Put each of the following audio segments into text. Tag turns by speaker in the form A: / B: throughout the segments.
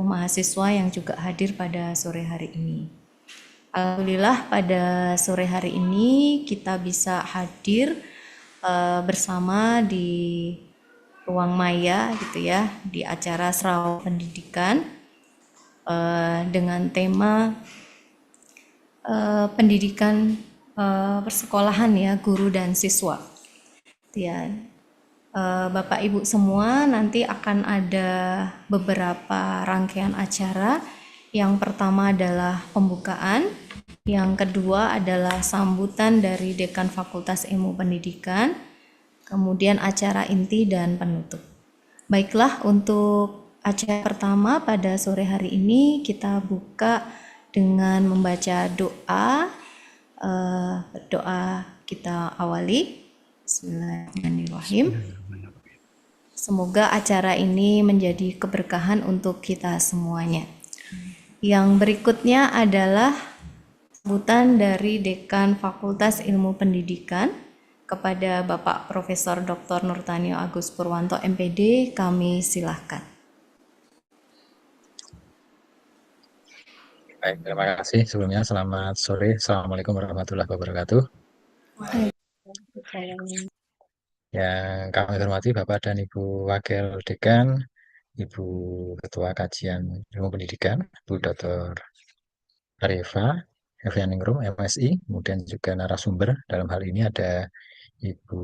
A: mahasiswa yang juga hadir pada sore hari ini. Alhamdulillah pada sore hari ini kita bisa hadir bersama di ruang maya gitu ya, di acara Serawang Pendidikan dengan tema pendidikan persekolahan ya, guru dan siswa. Ya, Bapak Ibu semua, nanti akan ada beberapa rangkaian acara. Yang pertama adalah pembukaan, yang kedua adalah sambutan dari Dekan Fakultas Ilmu Pendidikan, kemudian acara inti dan penutup. Baiklah, untuk acara pertama pada sore hari ini kita buka dengan membaca doa. Doa kita awali. Bismillahirrahmanirrahim. Semoga acara ini menjadi keberkahan untuk kita semuanya. Yang berikutnya adalah sambutan dari Dekan Fakultas Ilmu Pendidikan kepada Bapak Profesor Dr. Nurtanio Agus Purwanto MPD. Kami silahkan.
B: Baik, terima kasih. Sebelumnya selamat sore. Assalamualaikum warahmatullahi wabarakatuh. Yang kami hormati Bapak dan Ibu Wakil Dekan, Ibu Ketua Kajian Ilmu Pendidikan, Bu Dr. Arifah Evianingrum, MSI, kemudian juga narasumber dalam hal ini ada Ibu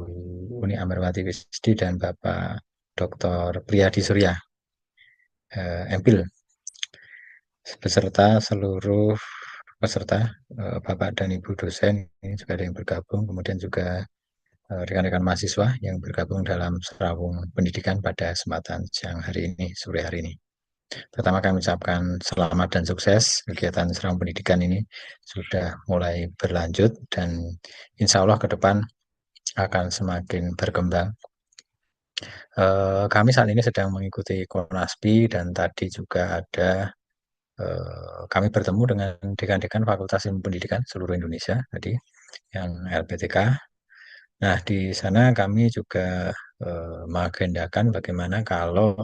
B: Uni Amarwati Wisdi dan Bapak Dr. Priyadi Surya, MPhil, beserta seluruh peserta, Bapak dan Ibu dosen, ini juga ada yang bergabung, kemudian juga rekan-rekan mahasiswa yang bergabung dalam Serawung Pendidikan pada kesempatan siang hari ini, sore hari ini. Pertama kami ucapkan selamat dan sukses. Kegiatan Serawung Pendidikan ini sudah mulai berlanjut dan insya Allah ke depan akan semakin berkembang. Kami saat ini sedang mengikuti Konaspi dan tadi juga ada kami bertemu dengan dekan-dekan Fakultas Ilmu Pendidikan seluruh Indonesia tadi yang LPTK. Nah, di sana kami juga mengagendakan bagaimana kalau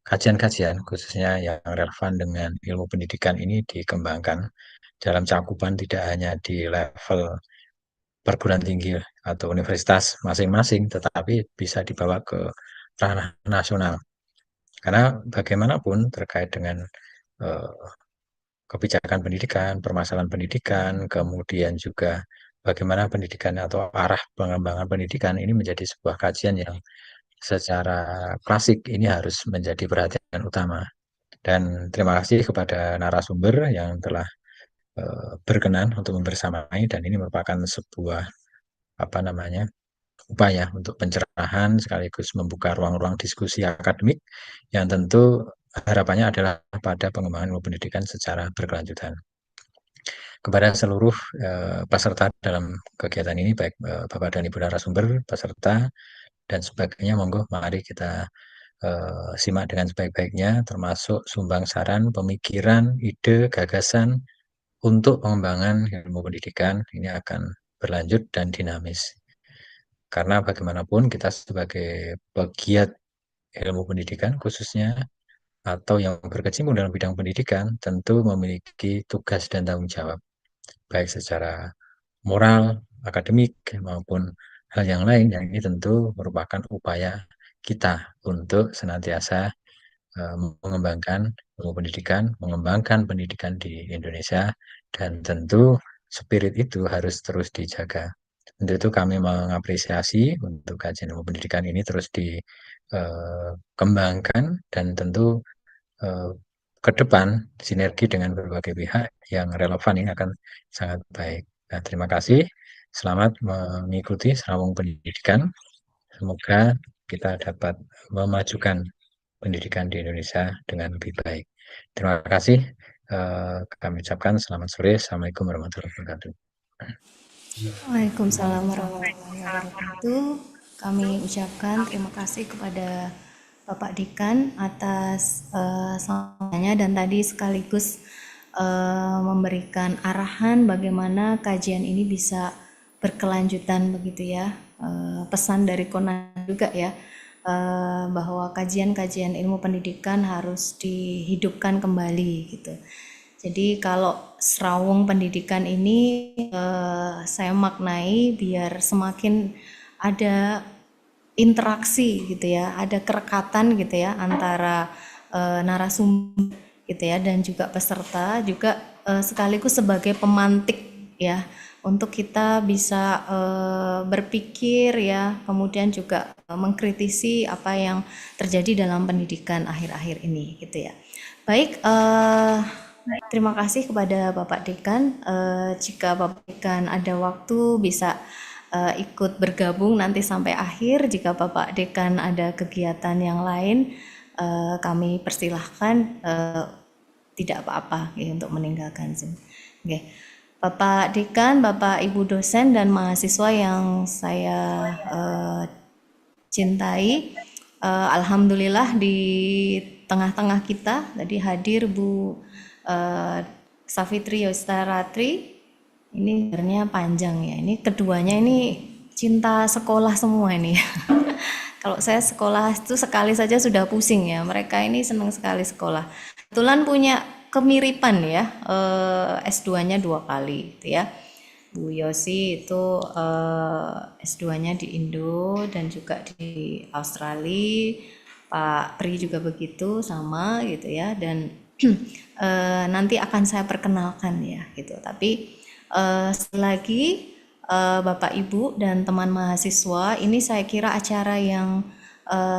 B: kajian-kajian khususnya yang relevan dengan ilmu pendidikan ini dikembangkan dalam cakupan tidak hanya di level perguruan tinggi atau universitas masing-masing, tetapi bisa dibawa ke ranah nasional. Karena bagaimanapun terkait dengan kebijakan pendidikan, permasalahan pendidikan, kemudian juga bagaimana pendidikan atau arah pengembangan pendidikan ini menjadi sebuah kajian yang secara klasik ini harus menjadi perhatian utama. Dan terima kasih kepada narasumber yang telah berkenan untuk membersamai, dan ini merupakan sebuah upaya untuk pencerahan sekaligus membuka ruang-ruang diskusi akademik yang tentu harapannya adalah pada pengembangan ilmu pendidikan secara berkelanjutan. Kepada seluruh peserta dalam kegiatan ini, baik Bapak dan Ibu narasumber, peserta, dan sebagainya, monggo mari kita simak dengan sebaik-baiknya, termasuk sumbang saran, pemikiran, ide, gagasan untuk pengembangan ilmu pendidikan ini akan berlanjut dan dinamis. Karena bagaimanapun kita sebagai pegiat ilmu pendidikan khususnya atau yang berkecimpung dalam bidang pendidikan tentu memiliki tugas dan tanggung jawab baik secara moral, akademik maupun hal yang lain yang ini tentu merupakan upaya kita untuk senantiasa mengembangkan ilmu pendidikan, mengembangkan pendidikan di Indonesia, dan tentu spirit itu harus terus dijaga. Untuk itu kami mengapresiasi untuk kajian ilmu pendidikan ini terus dikembangkan dan tentu ke depan sinergi dengan berbagai pihak yang relevan ini akan sangat baik. Nah, terima kasih. Selamat mengikuti Serawung Pendidikan. Semoga kita dapat memajukan pendidikan di Indonesia dengan lebih baik. Terima kasih. Kami ucapkan selamat sore. Assalamualaikum warahmatullahi wabarakatuh.
A: Waalaikumsalam warahmatullahi wabarakatuh. Kami ucapkan terima kasih kepada Bapak Dekan atas sampainya dan tadi sekaligus memberikan arahan bagaimana kajian ini bisa berkelanjutan begitu ya. Pesan dari Konan juga ya, bahwa kajian-kajian ilmu pendidikan harus dihidupkan kembali gitu. Jadi kalau serawung pendidikan ini saya maknai biar semakin ada interaksi gitu ya, ada kerekatan gitu ya antara narasumber gitu ya dan juga peserta juga sekaligus sebagai pemantik ya untuk kita bisa berpikir ya, kemudian juga mengkritisi apa yang terjadi dalam pendidikan akhir-akhir ini gitu ya. Baik, terima kasih kepada Bapak Dekan. Jika Bapak Dekan ada waktu bisa ikut bergabung nanti sampai akhir. Jika Bapak Dekan ada kegiatan yang lain, kami persilahkan, tidak apa-apa ya, untuk meninggalkan Zoom. Oke. Bapak Dekan, Bapak Ibu dosen dan mahasiswa yang saya cintai, alhamdulillah di tengah-tengah kita tadi hadir Bu Safitri Yostaratri. Ini sebenarnya panjang ya. Ini keduanya ini cinta sekolah semua ini. Kalau saya sekolah itu sekali saja sudah pusing ya. Mereka ini senang sekali sekolah. Kebetulan punya kemiripan ya. S2-nya 2 kali gitu ya. Bu Yosi itu S2-nya di Indo dan juga di Australia. Pak Pri juga begitu sama gitu ya. Dan nanti akan saya perkenalkan ya gitu. Tapi sekali lagi Bapak Ibu dan teman mahasiswa, ini saya kira acara yang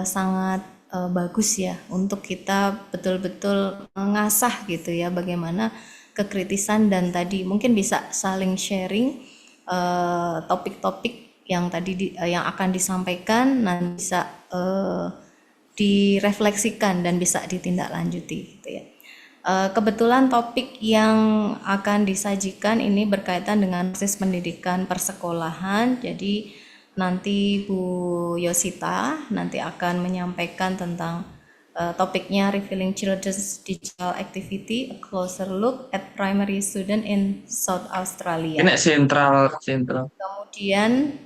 A: sangat bagus ya untuk kita betul-betul mengasah gitu ya bagaimana kekritisan dan tadi mungkin bisa saling sharing topik-topik yang tadi yang akan disampaikan nanti bisa direfleksikan dan bisa ditindaklanjuti gitu ya. Kebetulan topik yang akan disajikan ini berkaitan dengan proses pendidikan persekolahan. Jadi nanti Bu Yosita nanti akan menyampaikan tentang topiknya Revealing Children's Digital Activity, a closer look at primary student in South Australia.
C: Ini sentral.
A: Kemudian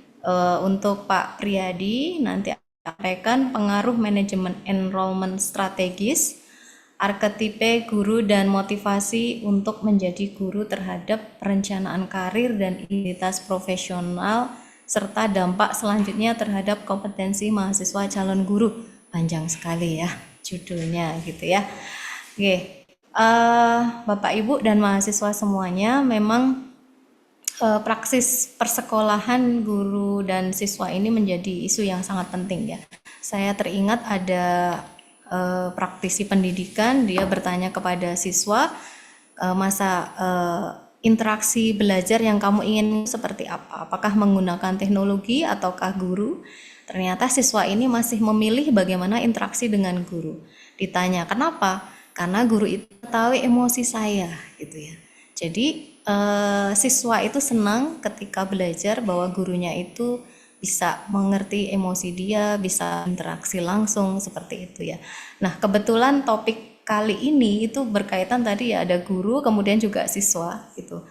A: untuk Pak Priyadi nanti sampaikan pengaruh manajemen enrollment strategis, arketipe guru dan motivasi untuk menjadi guru terhadap perencanaan karir dan identitas profesional serta dampak selanjutnya terhadap kompetensi mahasiswa calon guru. Panjang sekali ya judulnya gitu ya. Oke, Bapak Ibu dan mahasiswa semuanya, memang praksis persekolahan guru dan siswa ini menjadi isu yang sangat penting ya. Saya teringat ada praktisi pendidikan, dia bertanya kepada siswa, masa interaksi belajar yang kamu ingin seperti apa? Apakah menggunakan teknologi ataukah guru? Ternyata siswa ini masih memilih bagaimana interaksi dengan guru. Ditanya, kenapa? Karena guru itu tahu emosi saya, gitu ya. Jadi siswa itu senang ketika belajar bahwa gurunya itu bisa mengerti emosi dia, bisa interaksi langsung seperti itu ya. Nah, kebetulan topik kali ini itu berkaitan tadi ya, ada guru kemudian juga siswa gitu.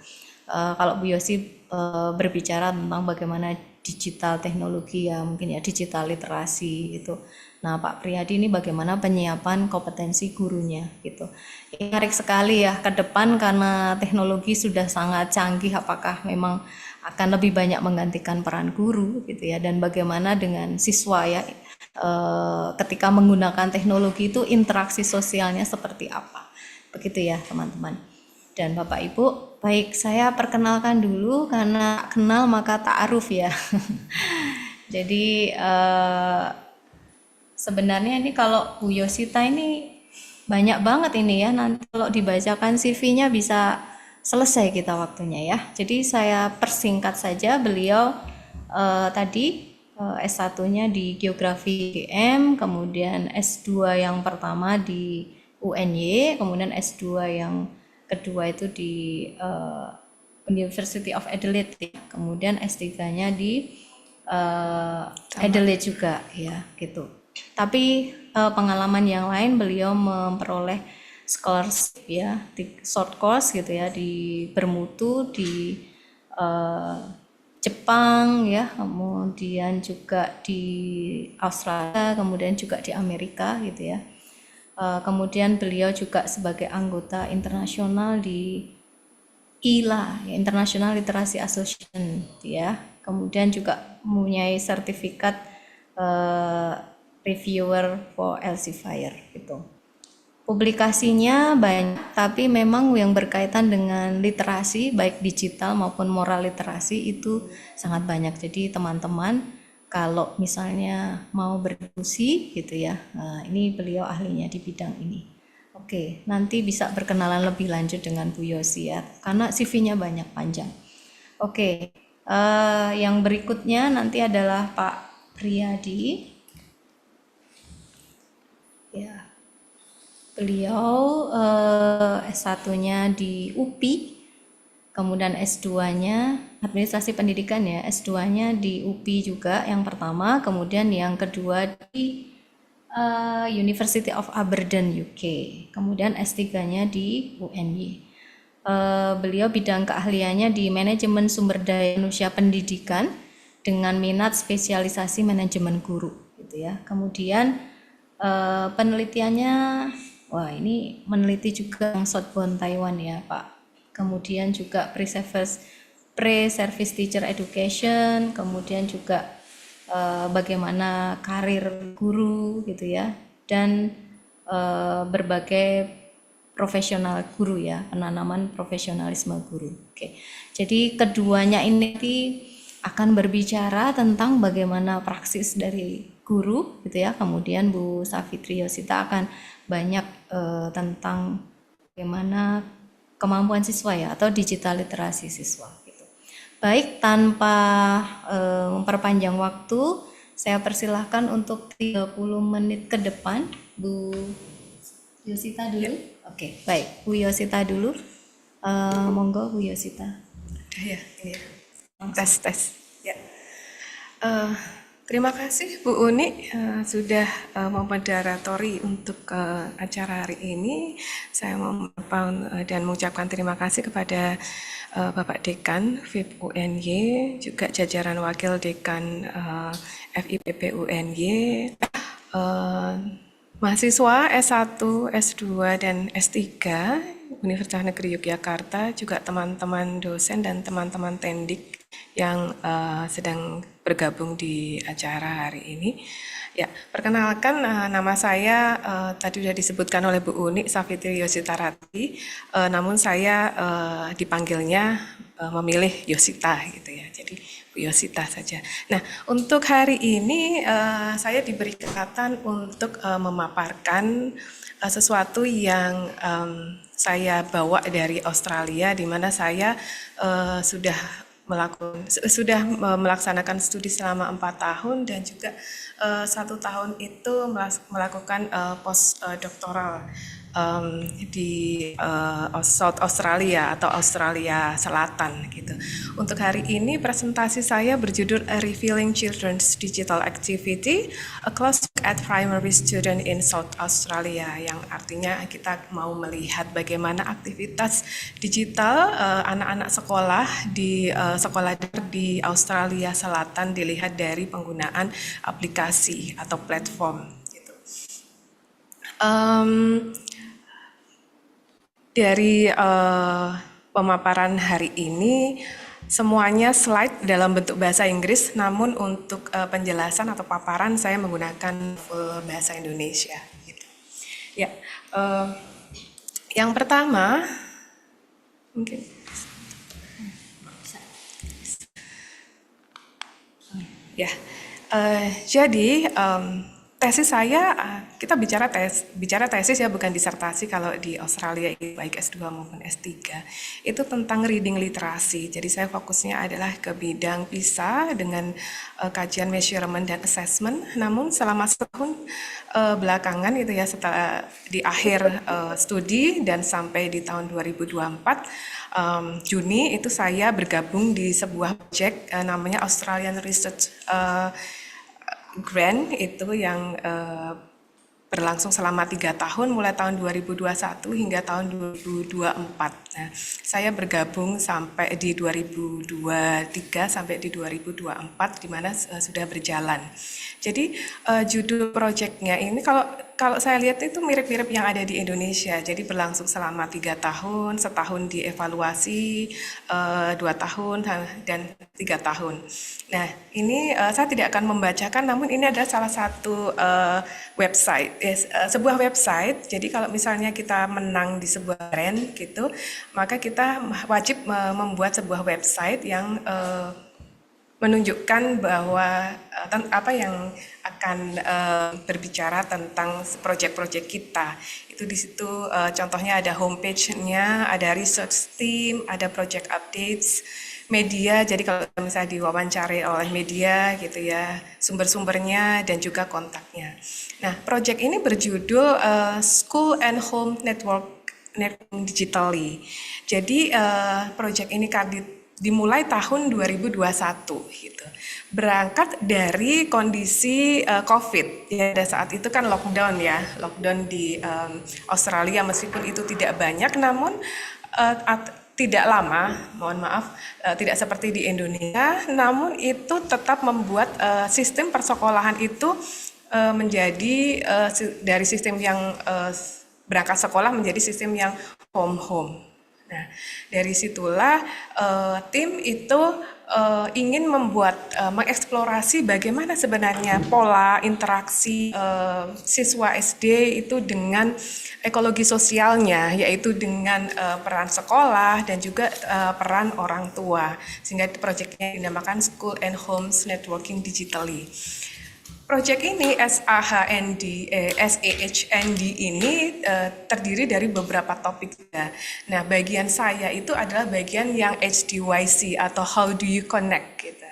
A: Kalau Bu Yosi berbicara tentang bagaimana digital teknologi ya, mungkin ya digital literasi gitu. Nah, Pak Priyadi ini bagaimana penyiapan kompetensi gurunya gitu. Ini menarik sekali ya ke depan karena teknologi sudah sangat canggih, apakah memang akan lebih banyak menggantikan peran guru gitu ya, dan bagaimana dengan siswa ya ketika menggunakan teknologi itu interaksi sosialnya seperti apa, begitu ya teman-teman dan Bapak Ibu. Baik, saya perkenalkan dulu karena kenal maka ta'aruf ya. Jadi sebenarnya ini kalau Bu Yosita ini banyak banget ini ya, nanti kalau dibacakan CV-nya bisa selesai kita waktunya ya. Jadi saya persingkat saja, beliau tadi S1-nya di Geografi UGM, kemudian S2 yang pertama di UNY, kemudian S2 yang kedua itu di University of Adelaide, kemudian S3-nya di Adelaide juga ya gitu. Tapi pengalaman yang lain beliau memperoleh scholarship ya di short course gitu ya, di bermutu di Jepang ya, kemudian juga di Australia, kemudian juga di Amerika gitu ya. Kemudian beliau juga sebagai anggota internasional di ILA, ya, International Literacy Association ya. Kemudian juga mempunyai sertifikat reviewer for Elsevier gitu. Publikasinya banyak, tapi memang yang berkaitan dengan literasi, baik digital maupun moral literasi itu sangat banyak. Jadi teman-teman kalau misalnya mau berdiskusi gitu ya, nah ini beliau ahlinya di bidang ini. Oke, nanti bisa berkenalan lebih lanjut dengan Bu Yosi ya, karena CV-nya banyak panjang. Oke, yang berikutnya nanti adalah Pak Priyadi. Ya, beliau S1-nya di UPI, kemudian S2-nya Administrasi Pendidikan ya, S2-nya di UPI juga yang pertama, kemudian yang kedua di University of Aberdeen UK, kemudian S3-nya di UNY. Beliau bidang keahliannya di manajemen sumber daya manusia pendidikan dengan minat spesialisasi manajemen guru gitu ya. Kemudian penelitiannya, wah ini meneliti juga yang Southbound Taiwan ya Pak. Kemudian juga pre-service teacher education, kemudian juga bagaimana karir guru gitu ya, dan berbagai profesional guru ya, penanaman profesionalisme guru. Oke, jadi keduanya ini akan berbicara tentang bagaimana praksis dari guru gitu ya. Kemudian Bu Safitri Yosita akan banyak tentang bagaimana kemampuan siswa ya, atau digital literasi siswa gitu. Baik, tanpa memperpanjang waktu, saya persilahkan untuk 30 menit ke depan Bu Yosita dulu. Oke, baik. Bu Yosita dulu. Monggo Bu Yosita.
C: Ya, ini ya. Tes. Ya. Terima kasih Bu Uni sudah memoderatori untuk acara hari ini. Saya dan mengucapkan terima kasih kepada Bapak Dekan FIP UNY, juga jajaran Wakil Dekan FIPP UNY, mahasiswa S1, S2, dan S3 Universitas Negeri Yogyakarta, juga teman-teman dosen dan teman-teman tendik yang sedang bergabung di acara hari ini. Ya, perkenalkan nama saya tadi sudah disebutkan oleh Bu Uni, Safitri Yosita Ratih, namun saya dipanggilnya memilih Yosita gitu ya. Jadi Bu Yosita saja. Nah, untuk hari ini saya diberi kesempatan untuk memaparkan sesuatu yang saya bawa dari Australia, di mana saya sudah melaksanakan studi selama 4 tahun dan juga 1 tahun itu melakukan postdoktoral di South Australia atau Australia Selatan gitu. Untuk hari ini presentasi saya berjudul A Revealing Children's Digital Activity, a close look at primary student in South Australia, yang artinya kita mau melihat bagaimana aktivitas digital anak-anak sekolah di sekolah di Australia Selatan dilihat dari penggunaan aplikasi atau platform gitu. Dari pemaparan hari ini semuanya slide dalam bentuk bahasa Inggris, namun untuk penjelasan atau paparan saya menggunakan full bahasa Indonesia. Gitu. Ya, yang pertama mungkin. Ya, jadi tesis saya, kita bicara tesis ya, bukan disertasi kalau di Australia, baik S2 maupun S3, itu tentang reading literasi. Jadi saya fokusnya adalah ke bidang PISA dengan kajian measurement dan assessment. Namun selama setahun belakangan itu ya, setelah di akhir studi dan sampai di tahun 2024 Juni itu saya bergabung di sebuah project namanya Australian Research Grant, itu yang berlangsung selama 3 tahun, mulai tahun 2021 hingga tahun 2024. Nah, saya bergabung sampai di 2023 sampai di 2024, di mana sudah berjalan. Jadi judul proyeknya ini kalau saya lihat itu mirip-mirip yang ada di Indonesia. Jadi berlangsung selama 3 tahun, setahun dievaluasi, 2 tahun dan 3 tahun. Nah, ini saya tidak akan membacakan, namun ini adalah salah satu website, sebuah website. Jadi kalau misalnya kita menang di sebuah brand gitu, maka kita wajib membuat sebuah website yang menunjukkan bahwa apa yang akan berbicara tentang proyek-proyek kita. Itu di situ contohnya ada homepage-nya, ada research team, ada project updates, media. Jadi kalau misalnya diwawancari oleh media gitu ya, sumber-sumbernya dan juga kontaknya. Nah, proyek ini berjudul School and Home Network Digitally. Jadi proyek ini dimulai tahun 2021 gitu. Berangkat dari kondisi COVID. Ya, pada saat itu kan lockdown ya, lockdown di Australia, meskipun itu tidak banyak, namun tidak lama, mohon maaf, tidak seperti di Indonesia, namun itu tetap membuat sistem persekolahan itu menjadi dari sistem yang berangkat sekolah menjadi sistem yang home. Nah, dari situlah tim itu ingin mengeksplorasi bagaimana sebenarnya pola interaksi siswa SD itu dengan ekologi sosialnya, yaitu dengan peran sekolah dan juga peran orang tua. Sehingga proyeknya dinamakan School and Homes Networking Digitally. Proyek ini SAHND ini terdiri dari beberapa topik. Nah, bagian saya itu adalah bagian yang HDYC atau How Do You Connect gitu.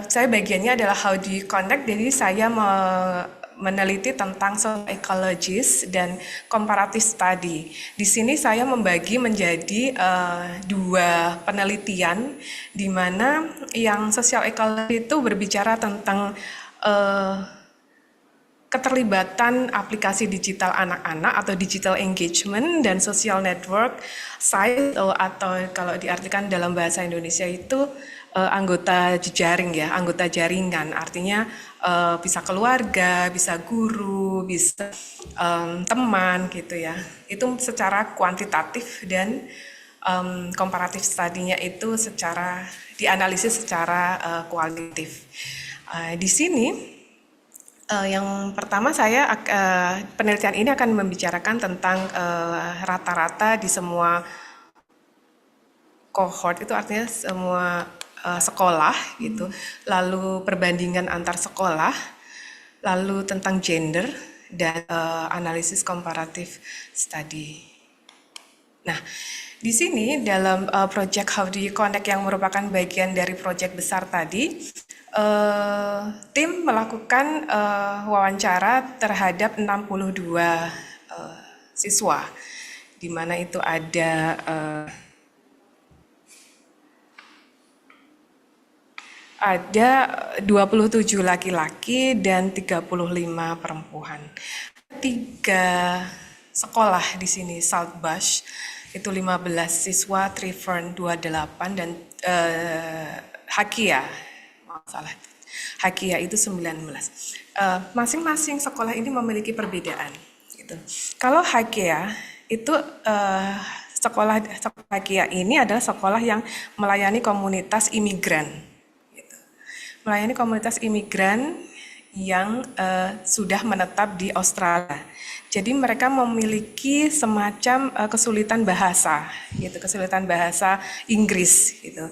C: Saya bagiannya adalah How Do You Connect, jadi saya meneliti tentang social ecologist dan comparative study. Di sini saya membagi menjadi dua penelitian, di mana yang social ecology itu berbicara tentang keterlibatan aplikasi digital anak-anak atau digital engagement dan social network site atau kalau diartikan dalam bahasa Indonesia itu anggota jejaring ya, anggota jaringan, artinya bisa keluarga, bisa guru, bisa teman gitu ya. Itu secara kuantitatif dan komparatif studinya itu secara dianalisis secara kualitatif. Di sini yang pertama saya penelitian ini akan membicarakan tentang rata-rata di semua cohort, itu artinya semua sekolah gitu, lalu perbandingan antar sekolah, lalu tentang gender dan analisis komparatif study. Nah, di sini dalam project How Do You Connect yang merupakan bagian dari project besar tadi, tim melakukan wawancara terhadap 62 siswa, di mana itu ada 27 laki-laki dan 35 perempuan. 3 sekolah di sini, Saltbush itu 15 siswa, Trevern 28 dan Hakia, salah, Hakia itu 19. Masing-masing sekolah ini memiliki perbedaan. Gitu. Kalau Hakia itu sekolah Hakia ini adalah sekolah yang melayani komunitas imigran. Melayani komunitas imigran yang sudah menetap di Australia. Jadi mereka memiliki semacam kesulitan bahasa, gitu, kesulitan bahasa Inggris, gitu,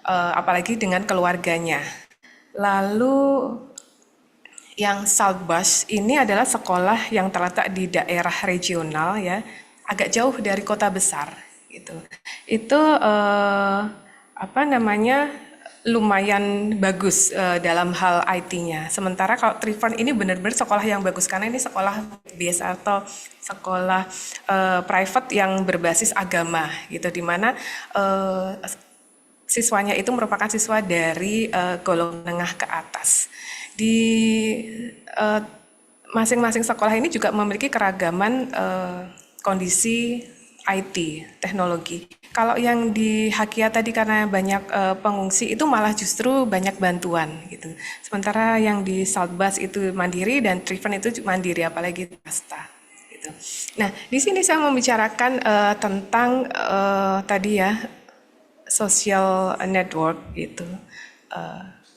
C: apalagi dengan keluarganya. Lalu yang Saltbush ini adalah sekolah yang terletak di daerah regional, ya, agak jauh dari kota besar, gitu. Itu apa namanya? lumayan bagus dalam hal IT-nya. Sementara kalau Trifon ini benar-benar sekolah yang bagus karena ini sekolah biasa atau sekolah private yang berbasis agama gitu, di mana siswanya itu merupakan siswa dari golongan menengah ke atas. Di masing-masing sekolah ini juga memiliki keragaman kondisi IT, teknologi. Kalau yang di Hakia tadi karena banyak pengungsi itu malah justru banyak bantuan gitu. Sementara yang di Saltbus itu mandiri dan Trifon itu mandiri, apalagi swasta gitu. Nah, di sini saya membicarakan tentang tadi ya social network gitu.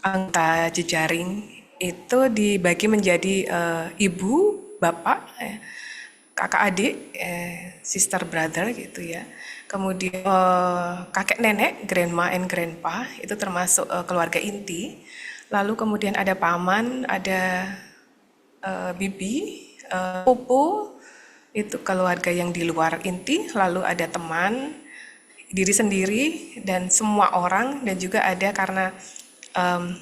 C: Anggota jejaring itu dibagi menjadi ibu, bapak, kakak adik, sister brother gitu ya. Kemudian kakek nenek, grandma and grandpa, itu termasuk keluarga inti. Lalu kemudian ada paman, ada bibi, pupu, itu keluarga yang di luar inti. Lalu ada teman, diri sendiri, dan semua orang. Dan juga ada karena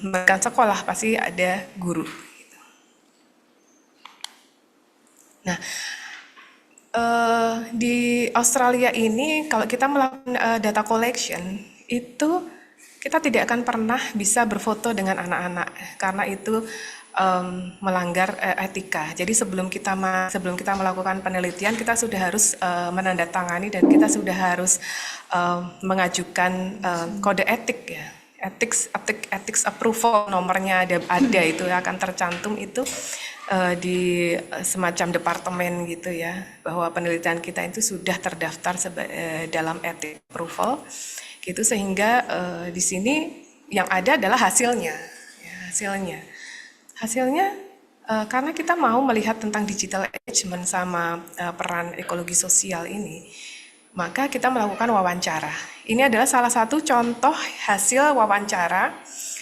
C: bahkan sekolah pasti ada guru. Nah, di Australia ini kalau kita melakukan data collection itu kita tidak akan pernah bisa berfoto dengan anak-anak karena itu melanggar etika. Jadi sebelum kita melakukan penelitian kita sudah harus menandatangani dan kita sudah harus mengajukan kode etik ya. Ethics approval nomornya ada itu akan tercantum itu di semacam departemen gitu ya, bahwa penelitian kita itu sudah terdaftar dalam ethics approval gitu, sehingga di sini yang ada adalah hasilnya ya, hasilnya karena kita mau melihat tentang digital engagement sama peran ekologi sosial ini, maka kita melakukan wawancara. Ini adalah salah satu contoh hasil wawancara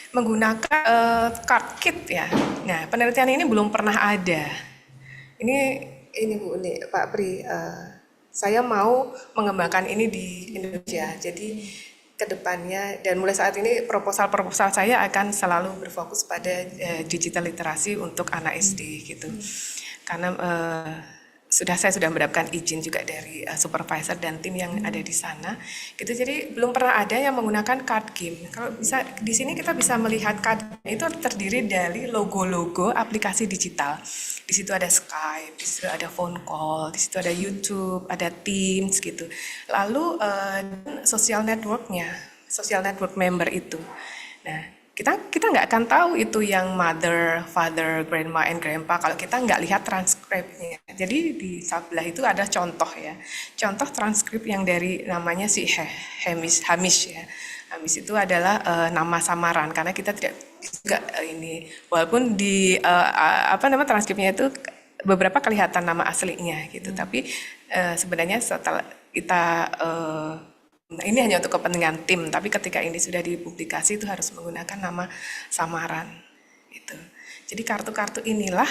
C: menggunakan card kit ya. Nah, penelitian ini belum pernah ada. Ini Bu, ini Pak Pri, saya mau mengembangkan ini di Indonesia. Jadi kedepannya dan mulai saat ini proposal saya akan selalu berfokus pada digital literasi untuk anak SD gitu. Karena saya sudah mendapatkan izin juga dari supervisor dan tim yang ada di sana gitu. Jadi belum pernah ada yang menggunakan card game. Kalau bisa di sini kita bisa melihat card game itu terdiri dari logo-logo aplikasi digital. Di situ ada Skype, di situ ada phone call, di situ ada YouTube, ada Teams gitu. Lalu social network member itu. Nah, kita nggak akan tahu itu yang mother, father, grandma, and grandpa kalau kita nggak lihat transkripnya. Jadi di sebelah itu ada contoh ya, contoh transkrip yang dari namanya si Hamish ya. Hamish itu adalah nama samaran karena kita tidak juga ini, walaupun di transkripnya itu beberapa kelihatan nama aslinya gitu, tapi sebenarnya setelah kita ini hanya untuk kepentingan tim, tapi ketika ini sudah dipublikasi itu harus menggunakan nama samaran gitu. Jadi kartu-kartu inilah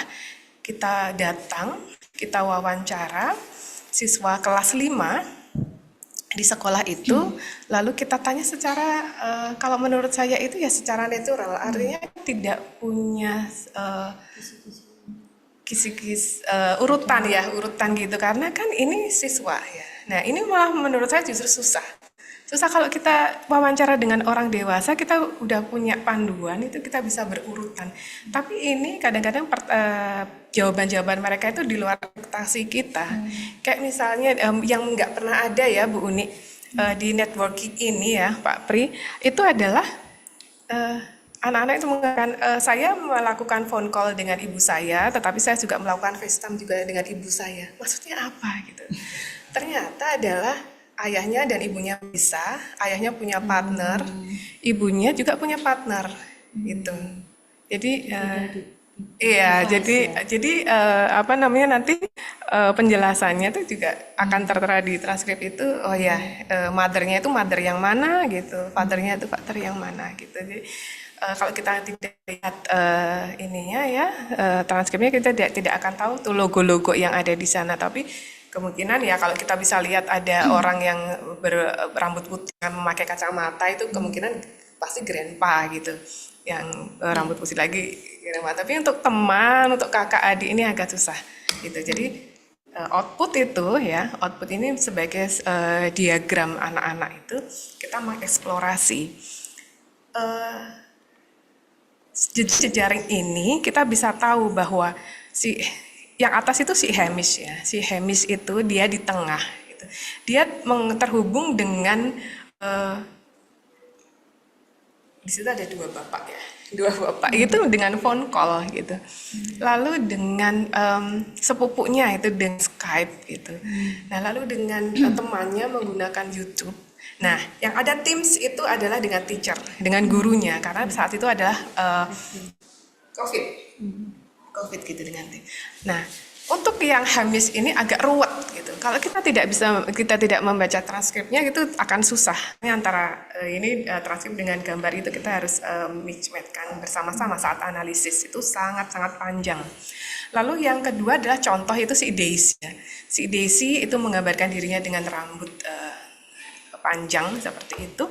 C: kita datang, kita wawancara siswa kelas 5 di sekolah itu, lalu kita tanya secara kalau menurut saya itu ya secara natural, artinya tidak punya kis-kis urutan gitu, karena kan ini siswa ya. Nah, ini malah menurut saya justru susah kalau kita wawancara dengan orang dewasa, kita udah punya panduan, itu kita bisa berurutan. Tapi ini kadang-kadang jawaban-jawaban mereka itu di luar ekspektasi kita. Kayak misalnya yang nggak pernah ada ya Bu Uni di networking ini ya Pak Pri, itu adalah anak-anak itu mengatakan saya melakukan phone call dengan ibu saya, tetapi saya juga melakukan FaceTime juga dengan ibu saya. Maksudnya apa gitu? Ternyata adalah ayahnya dan ibunya bisa, ayahnya punya partner, ibunya juga punya partner, gitu. Jadi, jadi nanti penjelasannya itu juga akan tertera di transkrip itu. Oh ya, mothernya itu mother yang mana, gitu, fathernya itu father yang mana, gitu. Jadi kalau kita tidak lihat ininya ya transkripnya, kita tidak akan tahu tuh logo-logo yang ada di sana, tapi kemungkinan ya kalau kita bisa lihat ada orang yang berambut putih memakai kacamata, itu kemungkinan pasti grandpa gitu, yang rambut putih lagi grandpa. Tapi untuk teman, untuk kakak adik ini agak susah gitu. Jadi output itu ya, output ini sebagai diagram anak-anak itu kita mengeksplorasi jejaring ini. Kita bisa tahu bahwa si yang atas itu si Hamish ya, si Hamish itu dia di tengah gitu. Dia terhubung dengan di situ ada dua bapak ya, itu dengan phone call gitu. Lalu dengan sepupunya itu dengan Skype gitu. Nah lalu dengan temannya menggunakan YouTube. Nah yang ada Teams itu adalah dengan teacher, dengan gurunya, karena saat itu adalah COVID gitu dengan Teams. Nah untuk yang Hamish ini agak ruwet gitu. Kalau kita tidak membaca transkripnya itu akan susah. Ini antara transkrip dengan gambar itu kita harus mix-matchkan bersama-sama saat analisis, itu sangat-sangat panjang. Lalu yang kedua adalah contoh itu si Daisy. Si Daisy itu menggambarkan dirinya dengan rambut panjang seperti itu.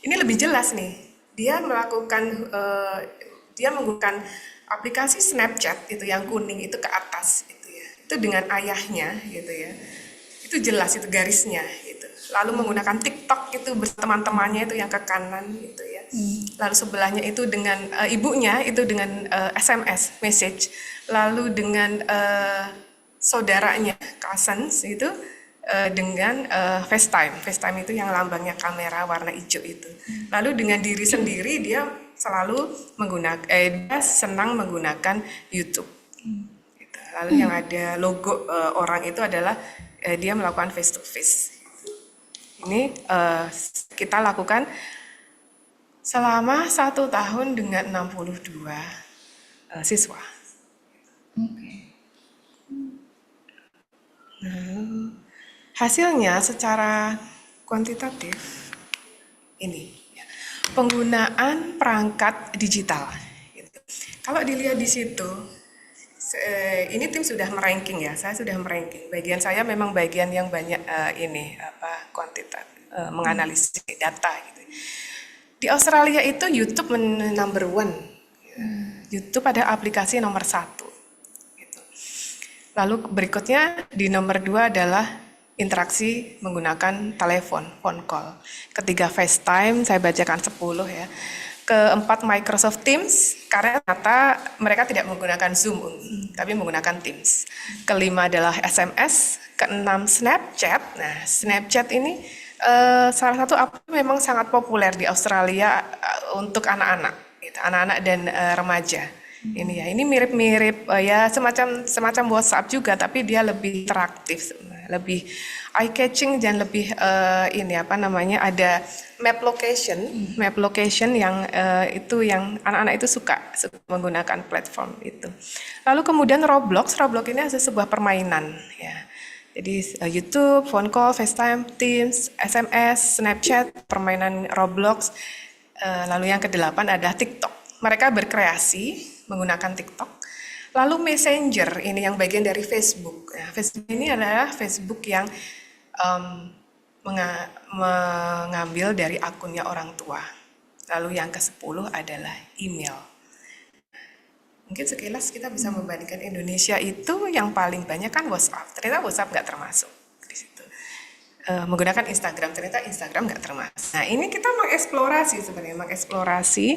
C: Ini lebih jelas nih. Dia menggunakan aplikasi Snapchat itu yang kuning itu ke atas itu ya. Itu dengan ayahnya gitu ya. Itu jelas itu garisnya gitu. Lalu menggunakan TikTok itu bersama teman-temannya itu yang ke kanan gitu ya. Lalu sebelahnya itu dengan ibunya itu dengan SMS message. Lalu dengan saudaranya cousins itu dengan FaceTime. FaceTime itu yang lambangnya kamera warna hijau itu. Lalu dengan diri sendiri dia selalu dia senang menggunakan YouTube. Gitu. Lalu yang ada logo orang itu adalah dia melakukan face to face. Ini kita lakukan selama 1 tahun dengan 62 siswa. Nah, hasilnya secara kuantitatif ini ya, penggunaan perangkat digital. Gitu. Kalau dilihat di situ, ini tim sudah meranking ya. Saya sudah meranking. Bagian saya memang bagian yang banyak kuantitatif menganalisis data. Gitu. Di Australia itu YouTube number 1. YouTube ada aplikasi nomor 1. Gitu. Lalu berikutnya di nomor 2 adalah interaksi menggunakan telepon, phone call. Ketiga FaceTime, saya bacakan 10 ya. Keempat Microsoft Teams, karena ternyata mereka tidak menggunakan Zoom, tapi menggunakan Teams. Kelima adalah SMS. Keenam Snapchat. Nah, Snapchat ini salah satu memang sangat populer di Australia untuk anak-anak, gitu, anak-anak dan remaja. Ini ya, ini mirip-mirip ya semacam WhatsApp juga, tapi dia lebih interaktif, lebih eye catching dan lebih ada map location yang itu yang anak-anak itu suka menggunakan platform itu. Lalu kemudian Roblox ini adalah sebuah permainan ya. Jadi YouTube, phone call, FaceTime, Teams, SMS, Snapchat, permainan Roblox. Lalu yang ke-8 adalah TikTok. Mereka berkreasi menggunakan TikTok. Lalu Messenger, ini yang bagian dari Facebook. Nah, Facebook ini adalah Facebook yang mengambil dari akunnya orang tua. Lalu yang ke-10 adalah email. Mungkin sekilas kita bisa membandingkan Indonesia itu yang paling banyak kan WhatsApp. Ternyata WhatsApp nggak termasuk di situ. Menggunakan Instagram, ternyata Instagram nggak termasuk. Nah ini kita mengeksplorasi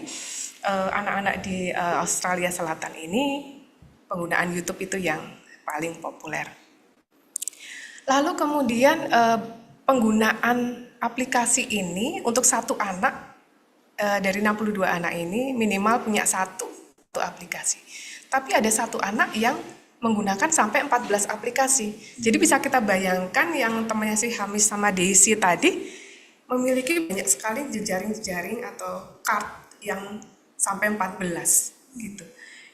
C: anak-anak di Australia Selatan ini penggunaan YouTube itu yang paling populer. Lalu kemudian penggunaan aplikasi ini untuk satu anak dari 62 anak ini minimal punya satu aplikasi. Tapi ada satu anak yang menggunakan sampai 14 aplikasi. Jadi bisa kita bayangkan yang temannya si Hamish sama Daisy tadi memiliki banyak sekali jejaring-jejaring atau card yang sampai 14 gitu.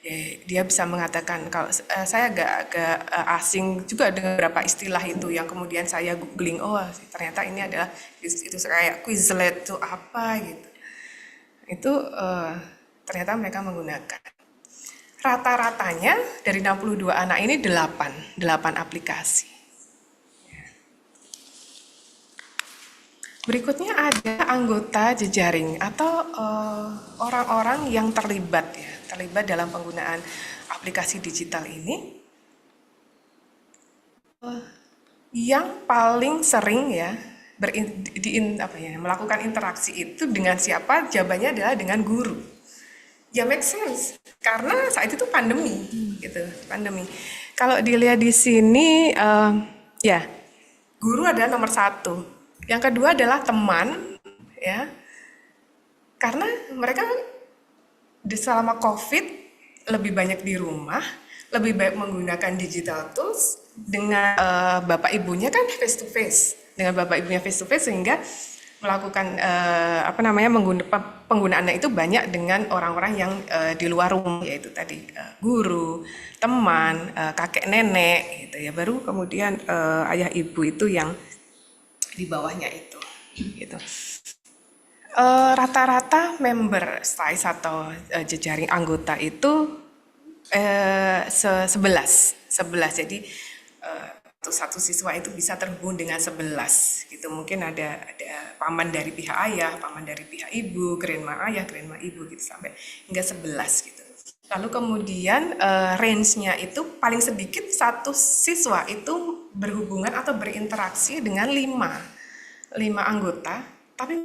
C: Ya, dia bisa mengatakan, kalau saya agak asing juga dengan beberapa istilah itu yang kemudian saya googling, oh ternyata ini adalah itu kayak Quizlet itu apa gitu. Itu ternyata mereka menggunakan. Rata-ratanya dari 62 anak ini 8 aplikasi. Berikutnya ada anggota jejaring atau orang-orang yang terlibat dalam penggunaan aplikasi digital ini, yang paling sering melakukan interaksi itu dengan siapa? Jawabannya adalah dengan guru. Ya make sense karena saat itu pandemi gitu, pandemi. Kalau dilihat di sini ya guru adalah nomor satu. Yang kedua adalah teman, ya, karena mereka selama COVID lebih banyak di rumah, lebih baik menggunakan digital tools dengan bapak ibunya kan face to face, dengan bapak ibunya face to face sehingga melakukan penggunaannya itu banyak dengan orang-orang yang di luar rumah, yaitu tadi guru, teman, kakek nenek gitu ya, baru kemudian ayah ibu itu yang di bawahnya itu gitu. Rata-rata member size atau jejaring anggota itu 11. Jadi satu siswa itu bisa terhubung dengan 11 gitu. Mungkin ada paman dari pihak ayah, paman dari pihak ibu, grandma ayah, grandma ibu gitu sampai hingga 11 gitu. Lalu kemudian range-nya itu paling sedikit satu siswa itu berhubungan atau berinteraksi dengan 5 anggota, tapi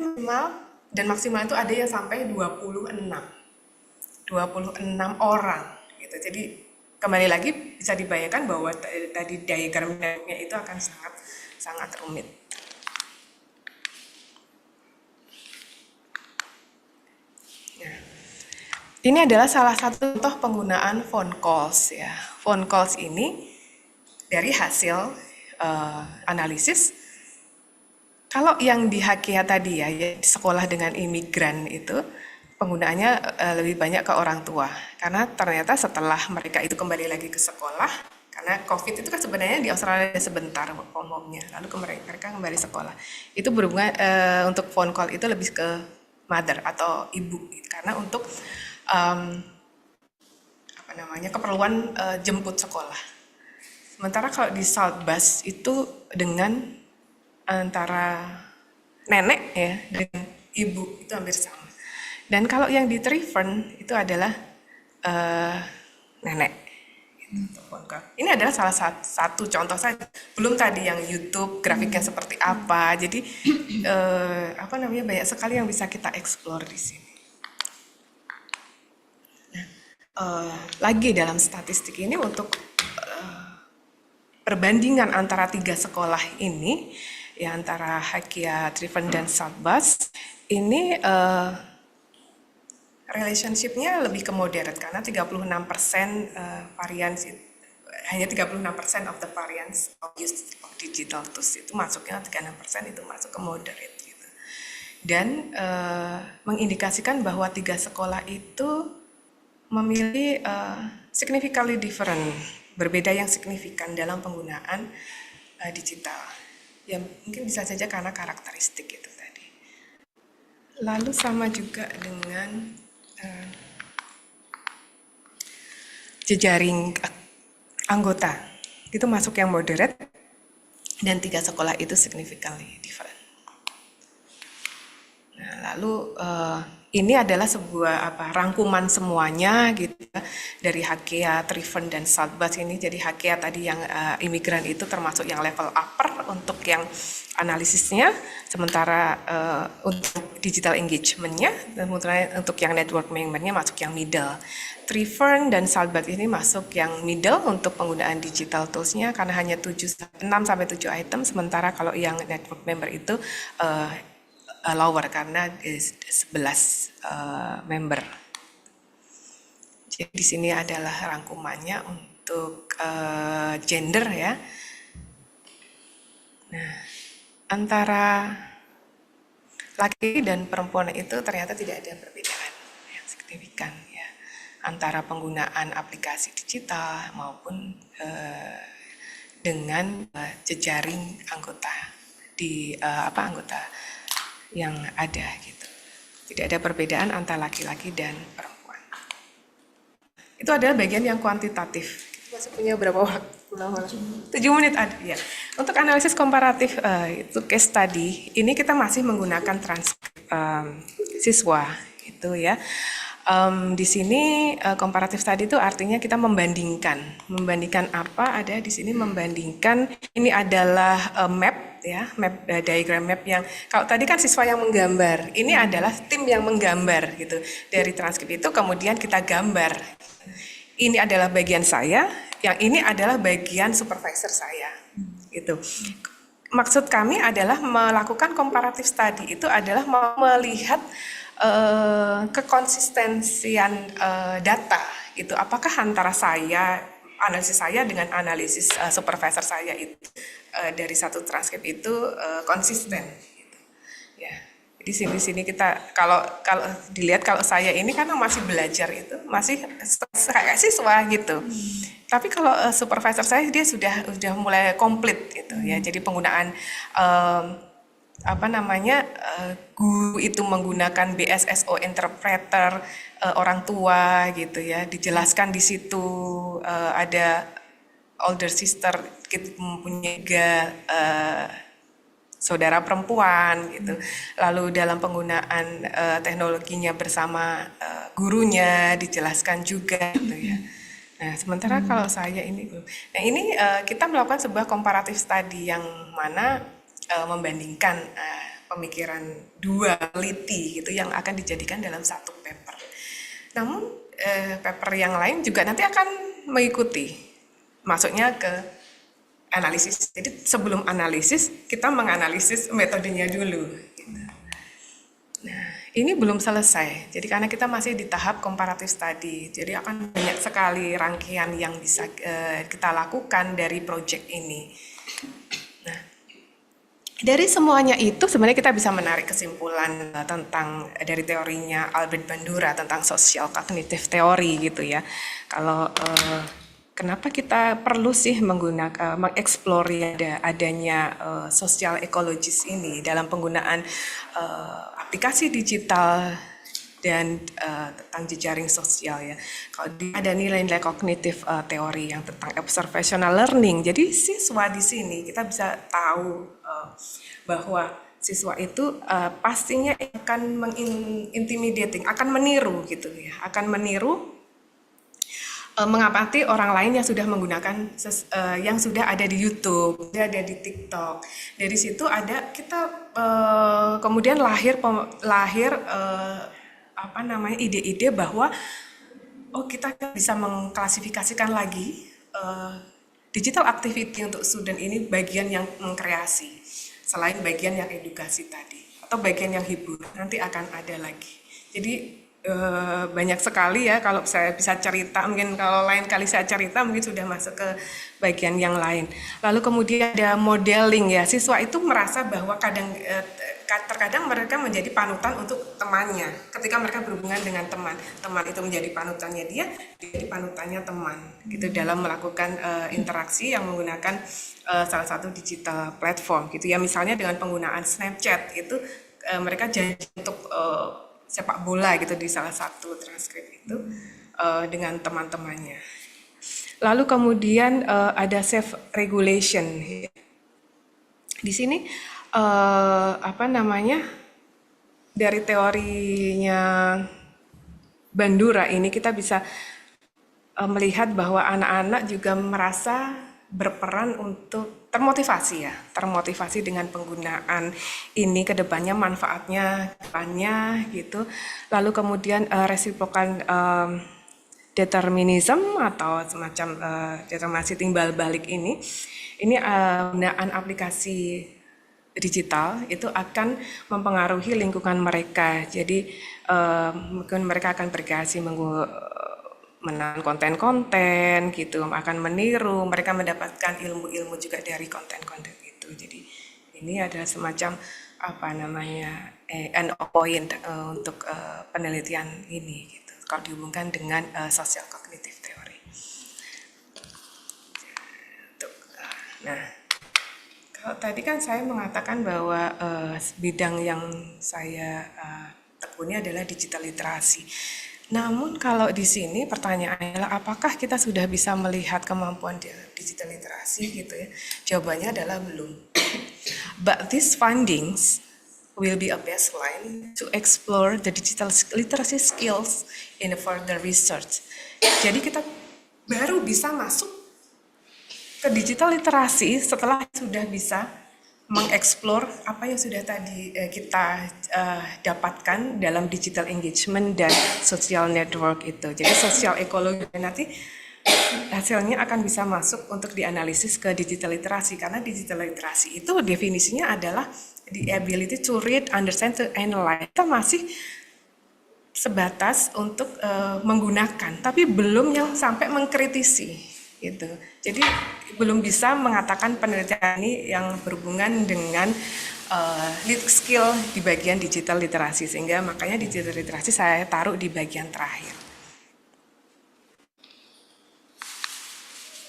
C: maksimal itu ada yang sampai 26 orang gitu. Jadi kembali lagi bisa dibayangkan bahwa tadi diagramnya itu akan sangat rumit. Nah, ini adalah salah satu contoh penggunaan phone calls ya. Phone calls ini dari hasil analisis. Kalau yang di HKIA tadi ya sekolah dengan imigran itu penggunaannya lebih banyak ke orang tua. Karena ternyata setelah mereka itu kembali lagi ke sekolah, karena COVID itu kan sebenarnya di Australia sebentar umumnya, lalu mereka kembali sekolah. Itu berhubungan untuk phone call itu lebih ke mother atau ibu, karena untuk keperluan jemput sekolah. Sementara kalau di South Bus itu dengan antara nenek ya dengan ibu itu hampir sama. Dan kalau yang di Trifern itu adalah nenek. Ini adalah salah satu contoh saja. Belum tadi yang YouTube grafiknya seperti apa. Jadi banyak sekali yang bisa kita explore di sini. Lagi dalam statistik ini untuk perbandingan antara 3 sekolah ini, ya antara HKIA, Trifern dan South Bus, ini relationship-nya lebih ke moderate karena 36% variance hanya 36% of the variance of use of digital tools itu masuknya 36% itu masuk ke moderate gitu. Dan mengindikasikan bahwa 3 sekolah itu memilih significantly different, berbeda yang signifikan dalam penggunaan digital. Ya mungkin bisa saja karena karakteristik itu tadi. Lalu sama juga dengan jejaring anggota itu masuk yang moderate dan 3 sekolah itu significantly different. Nah, lalu ini adalah sebuah rangkuman semuanya gitu dari HKIA, Trifern dan South Bus ini. Jadi HKIA tadi yang imigran itu termasuk yang level upper untuk yang analisisnya, sementara untuk digital engagement-nya dan untuk yang network member-nya masuk yang middle. Trifern dan South Bus ini masuk yang middle untuk penggunaan digital tools-nya karena hanya 6-7 item, sementara kalau yang network member itu lower karena 11 member. Jadi di sini adalah rangkumannya untuk gender ya. Nah, antara laki dan perempuan itu ternyata tidak ada perbedaan yang signifikan ya antara penggunaan aplikasi digital maupun dengan jejaring anggota anggota yang ada gitu. Tidak ada perbedaan antara laki-laki dan perempuan. Itu adalah bagian yang kuantitatif. masih punya berapa waktu? 7 menit ada ya. Untuk analisis komparatif itu case study, ini kita masih menggunakan transkrip siswa itu ya. Di sini komparatif study itu artinya kita membandingkan apa ada di sini, membandingkan ini adalah map ya, diagram map yang kalau tadi kan siswa yang menggambar, ini adalah tim yang menggambar gitu. Dari transkrip itu kemudian kita gambar. Ini adalah bagian saya, yang ini adalah bagian supervisor saya gitu. Maksud kami adalah melakukan comparative study itu adalah melihat kekonsistensian data itu, apakah antara analisis saya dengan analisis supervisor saya itu dari satu transkrip itu konsisten gitu. Ya. Di sini kita kalau dilihat, kalau saya ini karena masih belajar itu masih kayak siswa gitu. Tapi kalau supervisor saya dia sudah mulai komplit gitu ya. Jadi penggunaan guru itu menggunakan BSSO interpreter, orang tua gitu ya, dijelaskan di situ ada older sister, kita mempunyai saudara perempuan gitu. Lalu dalam penggunaan teknologinya bersama gurunya dijelaskan juga gitu ya. Nah, sementara kalau saya ini belum. Nah, ini kita melakukan sebuah comparative study yang mana membandingkan pemikiran dua peneliti gitu yang akan dijadikan dalam satu paper. Namun paper yang lain juga nanti akan mengikuti, masuknya ke analisis. Jadi sebelum analisis kita menganalisis metodenya dulu. Gitu. Nah, ini belum selesai. Jadi karena kita masih di tahap comparative study, jadi akan banyak sekali rangkaian yang bisa kita lakukan dari project ini. Nah, dari semuanya itu sebenarnya kita bisa menarik kesimpulan tentang dari teorinya Albert Bandura tentang social cognitive theory gitu ya. Kalau kenapa kita perlu sih mengeksplor adanya social ecologist ini dalam penggunaan aplikasi digital dan tentang jejaring sosial ya. Kalau ada nilai-nilai kognitif teori yang tentang observational learning. Jadi siswa di sini kita bisa tahu bahwa siswa itu pastinya akan intimidating, akan meniru gitu ya, akan meniru mengamati orang lain yang sudah menggunakan yang sudah ada di YouTube, ada di TikTok. Dari situ ada kita kemudian lahir ide-ide bahwa kita bisa mengklasifikasikan lagi digital activity untuk student ini bagian yang mengkreasi, selain bagian yang edukasi tadi atau bagian yang hibur, nanti akan ada lagi. Jadi banyak sekali ya, kalau saya bisa cerita, mungkin kalau lain kali saya cerita mungkin sudah masuk ke bagian yang lain. Lalu kemudian ada modeling ya, siswa itu merasa bahwa terkadang mereka menjadi panutan untuk temannya. Ketika mereka berhubungan dengan teman itu menjadi panutannya dia jadi panutannya teman gitu dalam melakukan interaksi yang menggunakan salah satu digital platform gitu ya. Misalnya dengan penggunaan Snapchat itu mereka janji untuk sepak bola gitu di salah satu transkrip itu dengan teman-temannya. Lalu kemudian ada self regulation. Di sini dari teorinya Bandura ini kita bisa melihat bahwa anak-anak juga merasa berperan untuk termotivasi dengan penggunaan ini ke depannya, manfaatnya depannya gitu. Lalu kemudian reciprocal determinism atau semacam determinasi timbal balik ini penggunaan aplikasi digital itu akan mempengaruhi lingkungan mereka. Jadi mungkin mereka akan berkreasi menang konten-konten gitu, akan meniru, mereka mendapatkan ilmu-ilmu juga dari konten-konten itu. Jadi ini adalah semacam end point untuk penelitian ini gitu. Kalau dihubungkan dengan social cognitive theory. Nah, kalau tadi kan saya mengatakan bahwa bidang yang saya tekuni adalah digital literasi. Namun kalau di sini pertanyaannya adalah apakah kita sudah bisa melihat kemampuan digital literasi gitu ya? Jawabannya adalah belum. But these findings will be a baseline to explore the digital literacy skills in the further research. Jadi kita baru bisa masuk ke digital literasi setelah sudah bisa mengeksplor apa yang sudah tadi kita dapatkan dalam digital engagement dan social network itu. Jadi sosial ekologi nanti hasilnya akan bisa masuk untuk dianalisis ke digital literasi, karena digital literasi itu definisinya adalah the ability to read, understand, to analyze. Kita masih sebatas untuk menggunakan, tapi belum yang sampai mengkritisi gitu. Jadi belum bisa mengatakan penelitian ini yang berhubungan dengan skill di bagian digital literasi, sehingga makanya digital literasi saya taruh di bagian terakhir.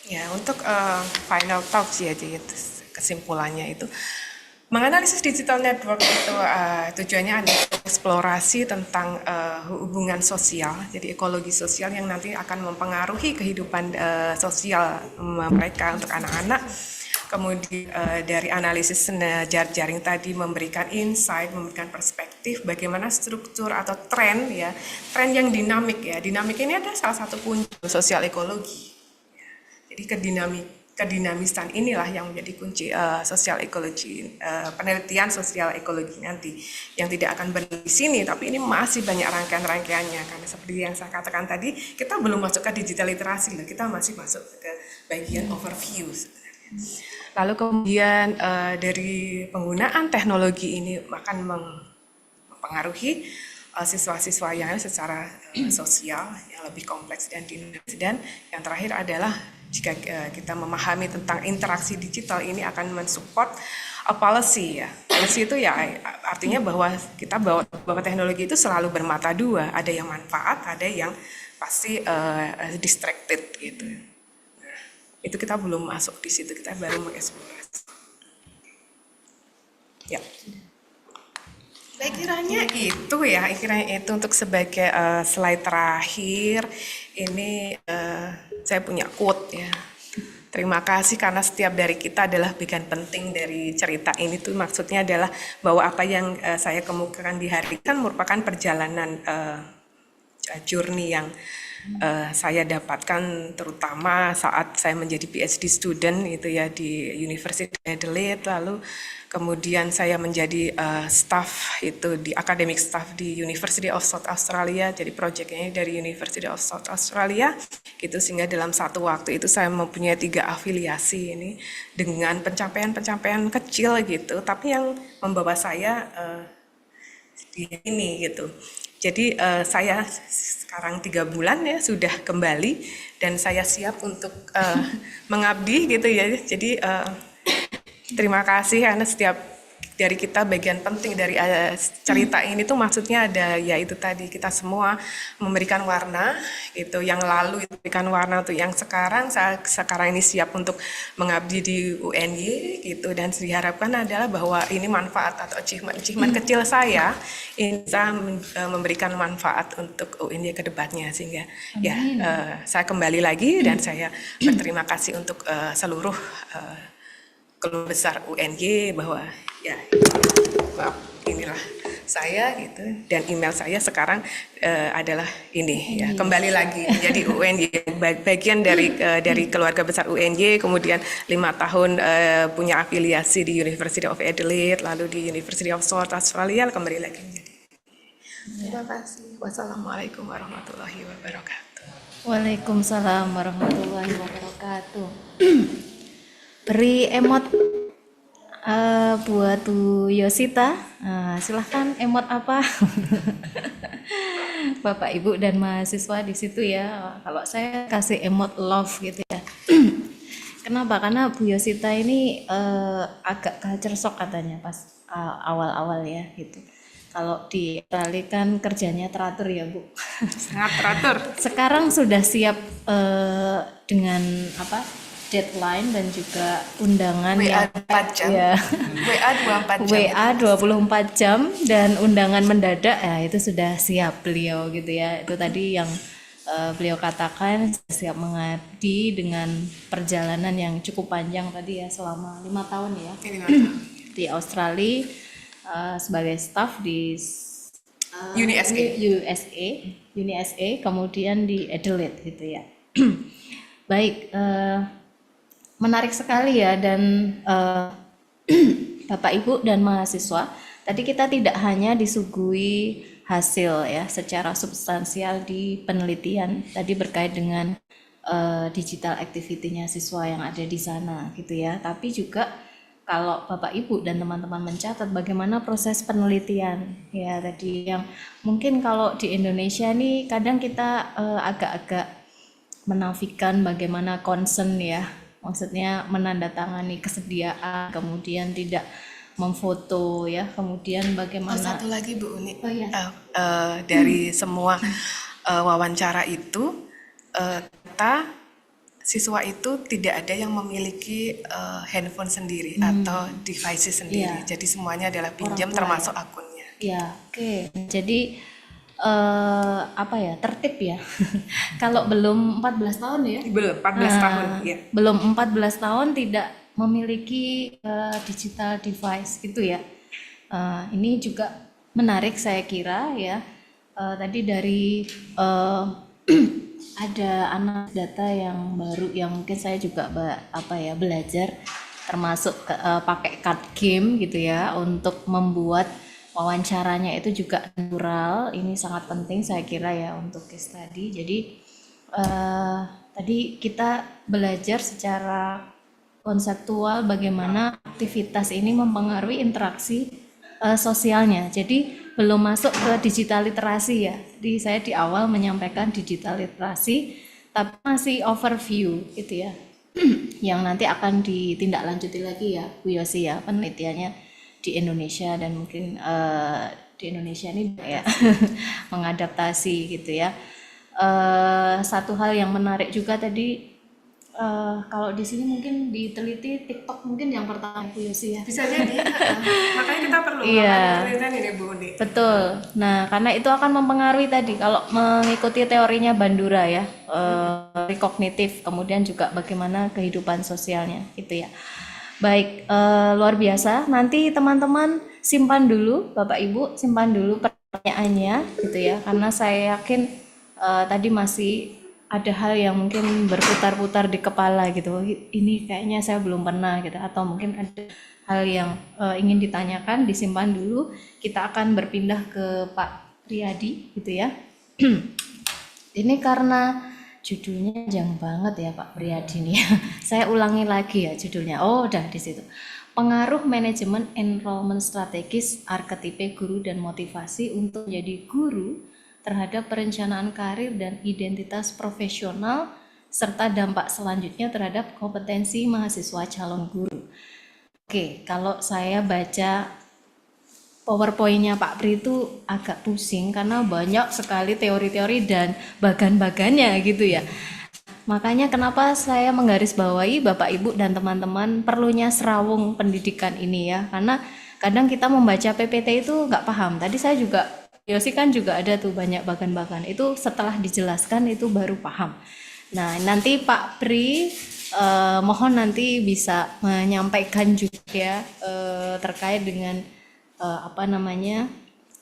C: Ya, untuk final thoughts ya, jadi kesimpulannya itu menganalisis digital network itu tujuannya adalah eksplorasi tentang hubungan sosial, jadi ekologi sosial yang nanti akan mempengaruhi kehidupan sosial mereka untuk anak-anak. Kemudian dari analisis jaring tadi memberikan insight, memberikan perspektif bagaimana struktur atau tren ya, tren yang dinamik ya. Dinamik ini adalah salah satu kunci sosial ekologi. Jadi kedinamisan inilah yang menjadi kunci sosial ekologi, penelitian sosial ekologi nanti, yang tidak akan berhenti di sini, tapi ini masih banyak rangkaian-rangkaiannya, karena seperti yang saya katakan tadi, kita belum masuk ke digital literasi, kita masih masuk ke bagian overview sebenarnya. Lalu kemudian dari penggunaan teknologi ini akan mempengaruhi siswa-siswa yang secara sosial yang lebih kompleks dan dinamis, dan yang terakhir adalah jika kita memahami tentang interaksi digital ini akan mensupport policy ya. Policy itu ya artinya bahwa kita bahwa teknologi itu selalu bermata dua, ada yang manfaat, ada yang pasti distracted gitu. Nah, itu kita belum masuk di situ, kita baru mengeksplorasi. Ya. Kiranya itu untuk sebagai slide terakhir ini saya punya quote ya. Terima kasih karena setiap dari kita adalah bagian penting dari cerita ini, tuh maksudnya adalah bahwa apa yang saya kemukakan di hari ini kan merupakan perjalanan journey yang saya dapatkan terutama saat saya menjadi PhD student itu ya di University of Adelaide, lalu kemudian saya menjadi staff itu di academic staff di University of South Australia, jadi proyeknya dari University of South Australia gitu, sehingga dalam satu waktu itu saya mempunyai 3 afiliasi ini dengan pencapaian-pencapaian kecil gitu, tapi yang membawa saya di ini gitu. Jadi saya sekarang 3 bulan ya sudah kembali dan saya siap untuk mengabdi gitu ya. Jadi terima kasih karena setiap dari kita bagian penting dari cerita ini tuh maksudnya ada ya itu tadi, kita semua memberikan warna gitu, yang lalu itu memberikan warna untuk yang sekarang, saya sekarang ini siap untuk mengabdi di UNY gitu, dan diharapkan adalah bahwa ini manfaat atau achievement kecil saya ini bisa memberikan manfaat untuk UNY ke depannya, sehingga ya saya kembali lagi dan saya berterima kasih untuk seluruh keluarga besar UNY bahwa ya inilah saya gitu, dan email saya sekarang adalah ini ya, kembali lagi menjadi UNY, bagian dari keluarga besar UNY, kemudian 5 tahun punya afiliasi di University of Adelaide, lalu di University of South Australia, kembali lagi menjadi. Terima kasih. Wassalamualaikum warahmatullahi wabarakatuh.
A: Waalaikumsalam warahmatullahi wabarakatuh. Beri emot buat Bu Yosita. Silahkan emot apa? Bapak Ibu dan mahasiswa di situ ya. Kalau saya kasih emot love gitu ya. Kenapa? Karena Bu Yosita ini agak culture shock katanya pas awal-awal ya gitu. Kalau di Australia kan kerjanya teratur ya Bu.
C: Sangat teratur.
A: Sekarang sudah siap dengan apa? deadline dan juga undangan
C: WA
A: yang
C: 4 jam.
A: ya
C: WA 24 jam.
A: WA 24 jam dan undangan mendadak ya itu sudah siap beliau gitu ya. Itu tadi yang beliau katakan siap mengabdi dengan perjalanan yang cukup panjang tadi ya selama 5 tahun ya
C: Ini mana?
A: di Australia sebagai staff di USA, kemudian di Adelaide gitu ya. Baik, menarik sekali ya dan Bapak Ibu dan mahasiswa, tadi kita tidak hanya disuguhi hasil ya secara substansial di penelitian tadi berkait dengan digital activity-nya siswa yang ada di sana gitu ya, tapi juga kalau Bapak Ibu dan teman-teman mencatat bagaimana proses penelitian ya tadi yang mungkin kalau di Indonesia nih kadang kita agak-agak menafikan bagaimana concern ya, maksudnya menandatangani kesediaan kemudian tidak memfoto ya, kemudian bagaimana
C: Satu lagi Bu Uni.
A: Oh, iya.
C: Dari semua wawancara itu siswa itu tidak ada yang memiliki handphone sendiri atau devices sendiri.
A: Iya.
C: Jadi semuanya adalah pinjam
A: Orang tua,
C: termasuk akunnya.
A: ya, oke. Jadi apa ya, tertib ya. Kalau belum 14 tahun ya.
C: Belum 14 tahun, ya.
A: Belum 14 tahun tidak memiliki digital device gitu ya. Ini juga menarik saya kira ya. Tadi dari ada anak data yang baru yang mungkin saya juga belajar termasuk pakai card game gitu ya untuk membuat wawancaranya itu juga natural. Ini sangat penting saya kira ya untuk case study. Jadi tadi kita belajar secara konseptual bagaimana aktivitas ini mempengaruhi interaksi sosialnya. Jadi belum masuk ke digital literasi ya. Jadi saya di awal menyampaikan digital literasi, tapi masih overview gitu ya. Yang nanti akan ditindaklanjuti lagi ya, Bu Yosi ya, penelitiannya di Indonesia dan mungkin di Indonesia ini ya mengadaptasi gitu ya. Satu hal yang menarik juga tadi kalau di sini mungkin diteliti TikTok mungkin yang pertama Bu Yosi ya.
C: Bisa jadi, makanya kita perlu
A: Iya.
C: penelitian ini Bu Uni.
A: Betul. Nah, karena itu akan mempengaruhi tadi kalau mengikuti teorinya Bandura ya, kognitif, kemudian juga bagaimana kehidupan sosialnya gitu ya. Baik, luar biasa. Nanti teman-teman simpan dulu, Bapak Ibu simpan dulu pertanyaannya gitu ya, karena saya yakin tadi masih ada hal yang mungkin berputar-putar di kepala gitu. Ini kayaknya saya belum pernah gitu, atau mungkin ada hal yang ingin ditanyakan, disimpan dulu. Kita akan berpindah ke Pak Riyadi gitu ya. Ini karena judulnya panjang banget ya Pak Riyadi nih. Saya ulangi lagi ya judulnya. Oh, udah di situ. Pengaruh manajemen enrollment strategis, arketipe guru dan motivasi untuk menjadi guru terhadap perencanaan karir dan identitas profesional serta dampak selanjutnya terhadap kompetensi mahasiswa calon guru. Oke, kalau saya baca PowerPoint-nya Pak Pri itu agak pusing karena banyak sekali teori-teori dan bagan-bagannya gitu ya. Makanya kenapa saya menggarisbawahi Bapak Ibu dan teman-teman perlunya serawung pendidikan ini ya. Karena kadang kita membaca PPT itu nggak paham. Tadi saya juga, Yosi kan juga ada tuh banyak bagan-bagan. Itu setelah dijelaskan itu baru paham. Nah nanti Pak Pri mohon nanti bisa menyampaikan juga ya terkait dengan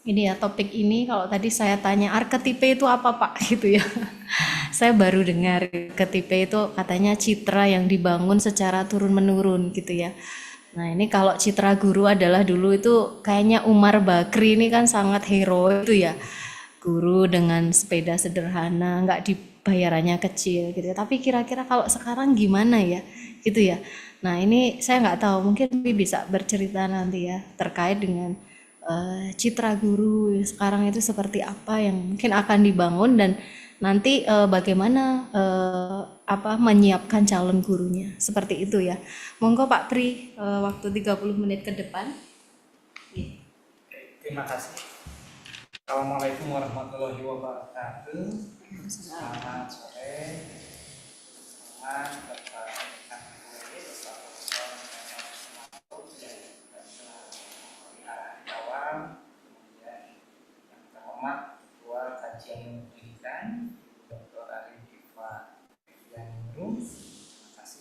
A: ini ya topik ini. Kalau tadi saya tanya arketipe itu apa Pak gitu ya. Saya baru dengar arketipe itu katanya citra yang dibangun secara turun-menurun gitu ya. Nah ini kalau citra guru adalah dulu itu kayaknya Umar Bakri ini kan sangat hero itu ya. Guru dengan sepeda sederhana, nggak dibayarannya kecil gitu ya. Tapi kira-kira kalau sekarang gimana ya gitu ya. Nah ini saya nggak tahu, mungkin bisa bercerita nanti ya terkait dengan citra guru sekarang itu seperti apa yang mungkin akan dibangun dan nanti bagaimana menyiapkan calon gurunya seperti itu ya. Monggo Pak Pri, waktu 30 menit ke depan.
D: Terima kasih. Assalamualaikum warahmatullahi wabarakatuh. Selamat sore. Selamat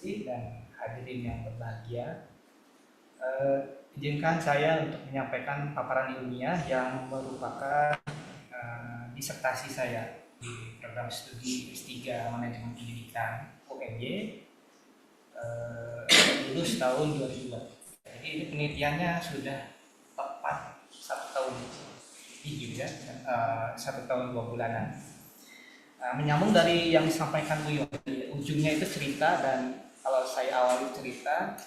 D: Prestasi dan hadirin yang berbahagia. Izinkan saya untuk menyampaikan paparan ilmiah yang merupakan disertasi saya di program studi S3 Manajemen Pendidikan UNY, lulus tahun 2002. Jadi ini penelitiannya sudah tepat 1 tahun lebih juga, 1 tahun 2 bulanan. Menyambung dari yang disampaikan Bu Yoni, ujungnya itu cerita, dan kalau saya awali cerita,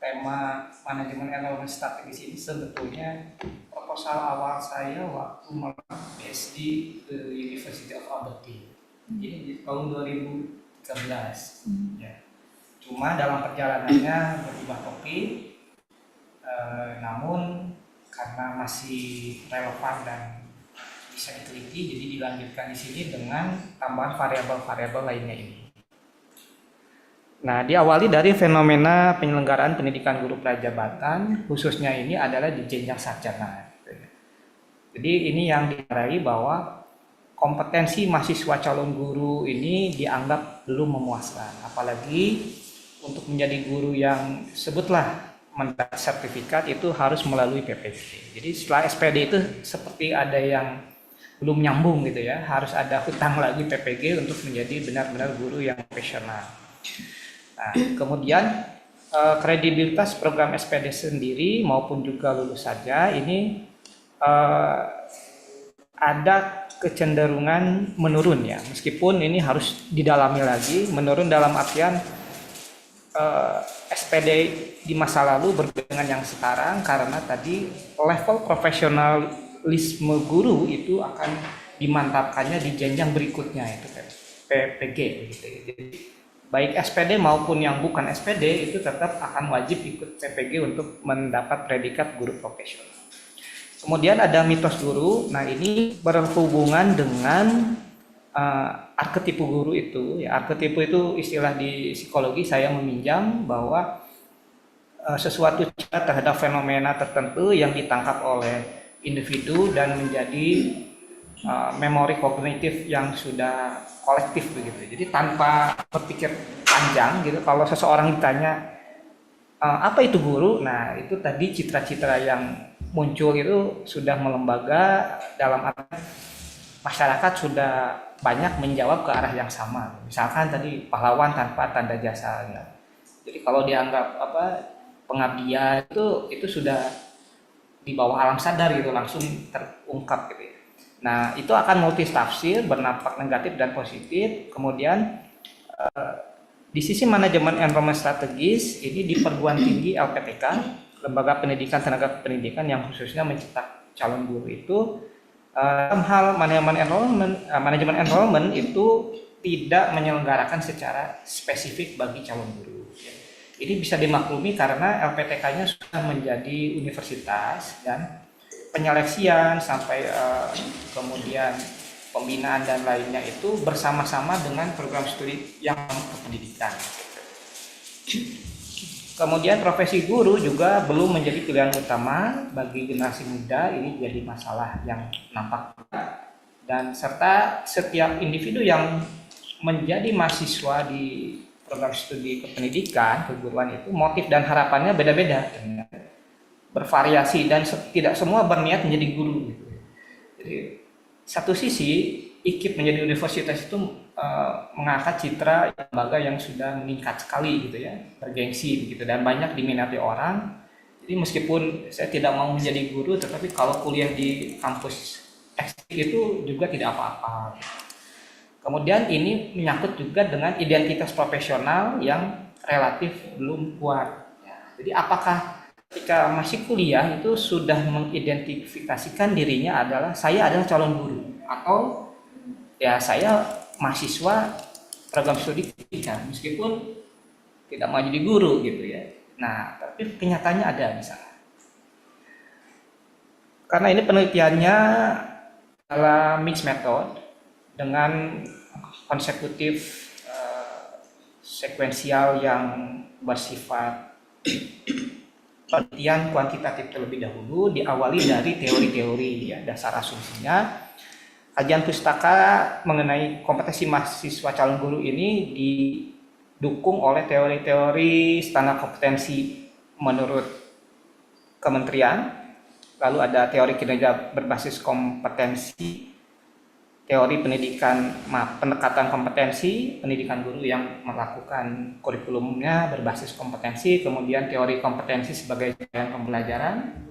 D: tema manajemen enrollment strategis ini sebetulnya proposal awal saya waktu melakukan PhD ke University of Aberdeen. Ini di tahun 2013. Ya. Cuma dalam perjalanannya berubah topik, namun karena masih relevan dan bisa diteliti, jadi dilanjutkan di sini dengan tambahan variabel-variabel lainnya ini. Nah, diawali dari fenomena penyelenggaraan pendidikan guru prajabatan, khususnya ini adalah di jenjang sarjana. Jadi ini yang diraih bahwa kompetensi mahasiswa calon guru ini dianggap belum memuaskan, apalagi untuk menjadi guru yang sebutlah mendapat sertifikat itu harus melalui PPG. Jadi setelah SPD itu seperti ada yang belum nyambung gitu ya, harus ada hutang lagi PPG untuk menjadi benar-benar guru yang profesional. Nah, kemudian kredibilitas program SPD sendiri maupun juga lulus saja ini ada kecenderungan menurun ya, meskipun ini harus didalami lagi. Menurun dalam artian SPD di masa lalu berbeda dengan yang sekarang, karena tadi level profesionalisme guru itu akan dimantapkannya di jenjang berikutnya, itu PPG gitu. Jadi baik SPD maupun yang bukan SPD itu tetap akan wajib ikut PPG untuk mendapat predikat guru profesional. Kemudian ada mitos guru. Nah, ini berhubungan dengan arketipe guru itu. Ya, arketipe itu istilah di psikologi saya meminjam, bahwa sesuatu cara terhadap fenomena tertentu yang ditangkap oleh individu dan menjadi memori kognitif yang sudah kolektif begitu. Jadi tanpa berpikir panjang gitu, kalau seseorang ditanya apa itu guru, nah itu tadi citra-citra yang muncul itu sudah melembaga, dalam arti masyarakat sudah banyak menjawab ke arah yang sama. Misalkan tadi pahlawan tanpa tanda jasa ya. Jadi kalau dianggap pengabdian itu sudah di bawah alam sadar gitu, langsung terungkap gitu ya. Nah, itu akan multitafsir, bernampak negatif dan positif. Kemudian di sisi manajemen enrollment strategis, ini di perguruan tinggi LPTK, Lembaga Pendidikan Tenaga Pendidikan yang khususnya mencetak calon guru itu, dalam hal manajemen enrollment itu tidak menyelenggarakan secara spesifik bagi calon guru. Ini bisa dimaklumi karena LPTK-nya sudah menjadi universitas, dan penyeleksian sampai kemudian pembinaan dan lainnya itu bersama-sama dengan program studi yang kependidikan. Kemudian profesi guru juga belum menjadi pilihan utama bagi generasi muda. Ini jadi masalah yang nampak, dan serta setiap individu yang menjadi mahasiswa di program studi kependidikan keguruan itu motif dan harapannya beda-beda, bervariasi, dan tidak semua berniat menjadi guru gitu. Jadi satu sisi IKIP menjadi universitas itu mengangkat citra lembaga yang sudah meningkat sekali gitu ya, bergengsi begitu, dan banyak diminati orang. Jadi meskipun saya tidak mau menjadi guru, tetapi kalau kuliah di kampus X itu juga tidak apa-apa. Kemudian ini menyangkut juga dengan identitas profesional yang relatif belum kuat. Jadi apakah ketika masih kuliah itu sudah mengidentifikasikan dirinya adalah saya adalah calon guru, atau ya saya mahasiswa program studi pendidikan meskipun tidak mau jadi guru gitu ya. Nah, tapi kenyataannya ada misalnya. Karena ini penelitiannya adalah mixed method dengan konsekutif sekuensial yang bersifat penelitian kuantitatif terlebih dahulu, diawali dari teori-teori ya, dasar asumsinya. Kajian pustaka mengenai kompetensi mahasiswa calon guru ini didukung oleh teori-teori standar kompetensi menurut kementerian, lalu ada teori kinerja berbasis kompetensi, teori pendekatan kompetensi, pendidikan guru yang melakukan kurikulumnya berbasis kompetensi, kemudian teori kompetensi sebagai capaian pembelajaran,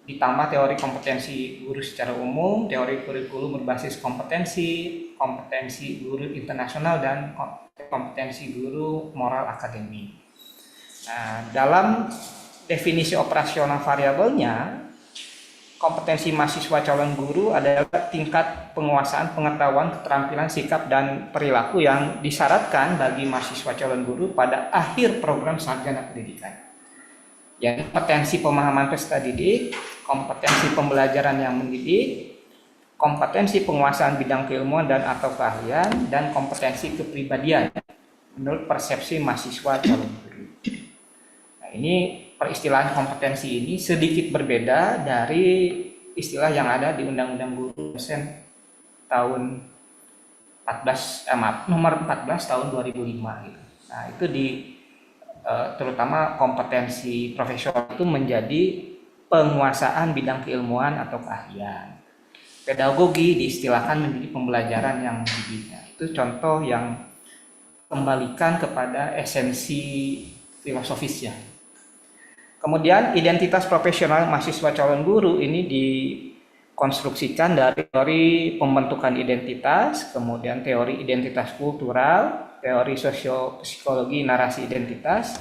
D: ditambah teori kompetensi guru secara umum, teori kurikulum berbasis kompetensi, kompetensi guru internasional, dan kompetensi guru moral akademik. Nah, dalam definisi operasional variabelnya, kompetensi mahasiswa calon guru adalah tingkat penguasaan, pengetahuan, keterampilan, sikap, dan perilaku yang disyaratkan bagi mahasiswa calon guru pada akhir program sarjana pendidikan. Yang kompetensi pemahaman peserta didik, kompetensi pembelajaran yang mendidik, kompetensi penguasaan bidang keilmuan dan atau keahlian, dan kompetensi kepribadian menurut persepsi mahasiswa calon guru. Nah, ini peristilahan kompetensi ini sedikit berbeda dari istilah yang ada di Undang-Undang Guru Dosen tahun nomor 14 tahun 2005 gitu. Nah, itu terutama kompetensi profesional itu menjadi penguasaan bidang keilmuan atau keahlian. Pedagogi diistilahkan menjadi pembelajaran yang mendidik. Itu contoh yang kembalikan kepada esensi filosofisnya. Kemudian identitas profesional mahasiswa calon guru ini dikonstruksikan dari teori pembentukan identitas, kemudian teori identitas kultural, teori sosiopsikologi narasi identitas,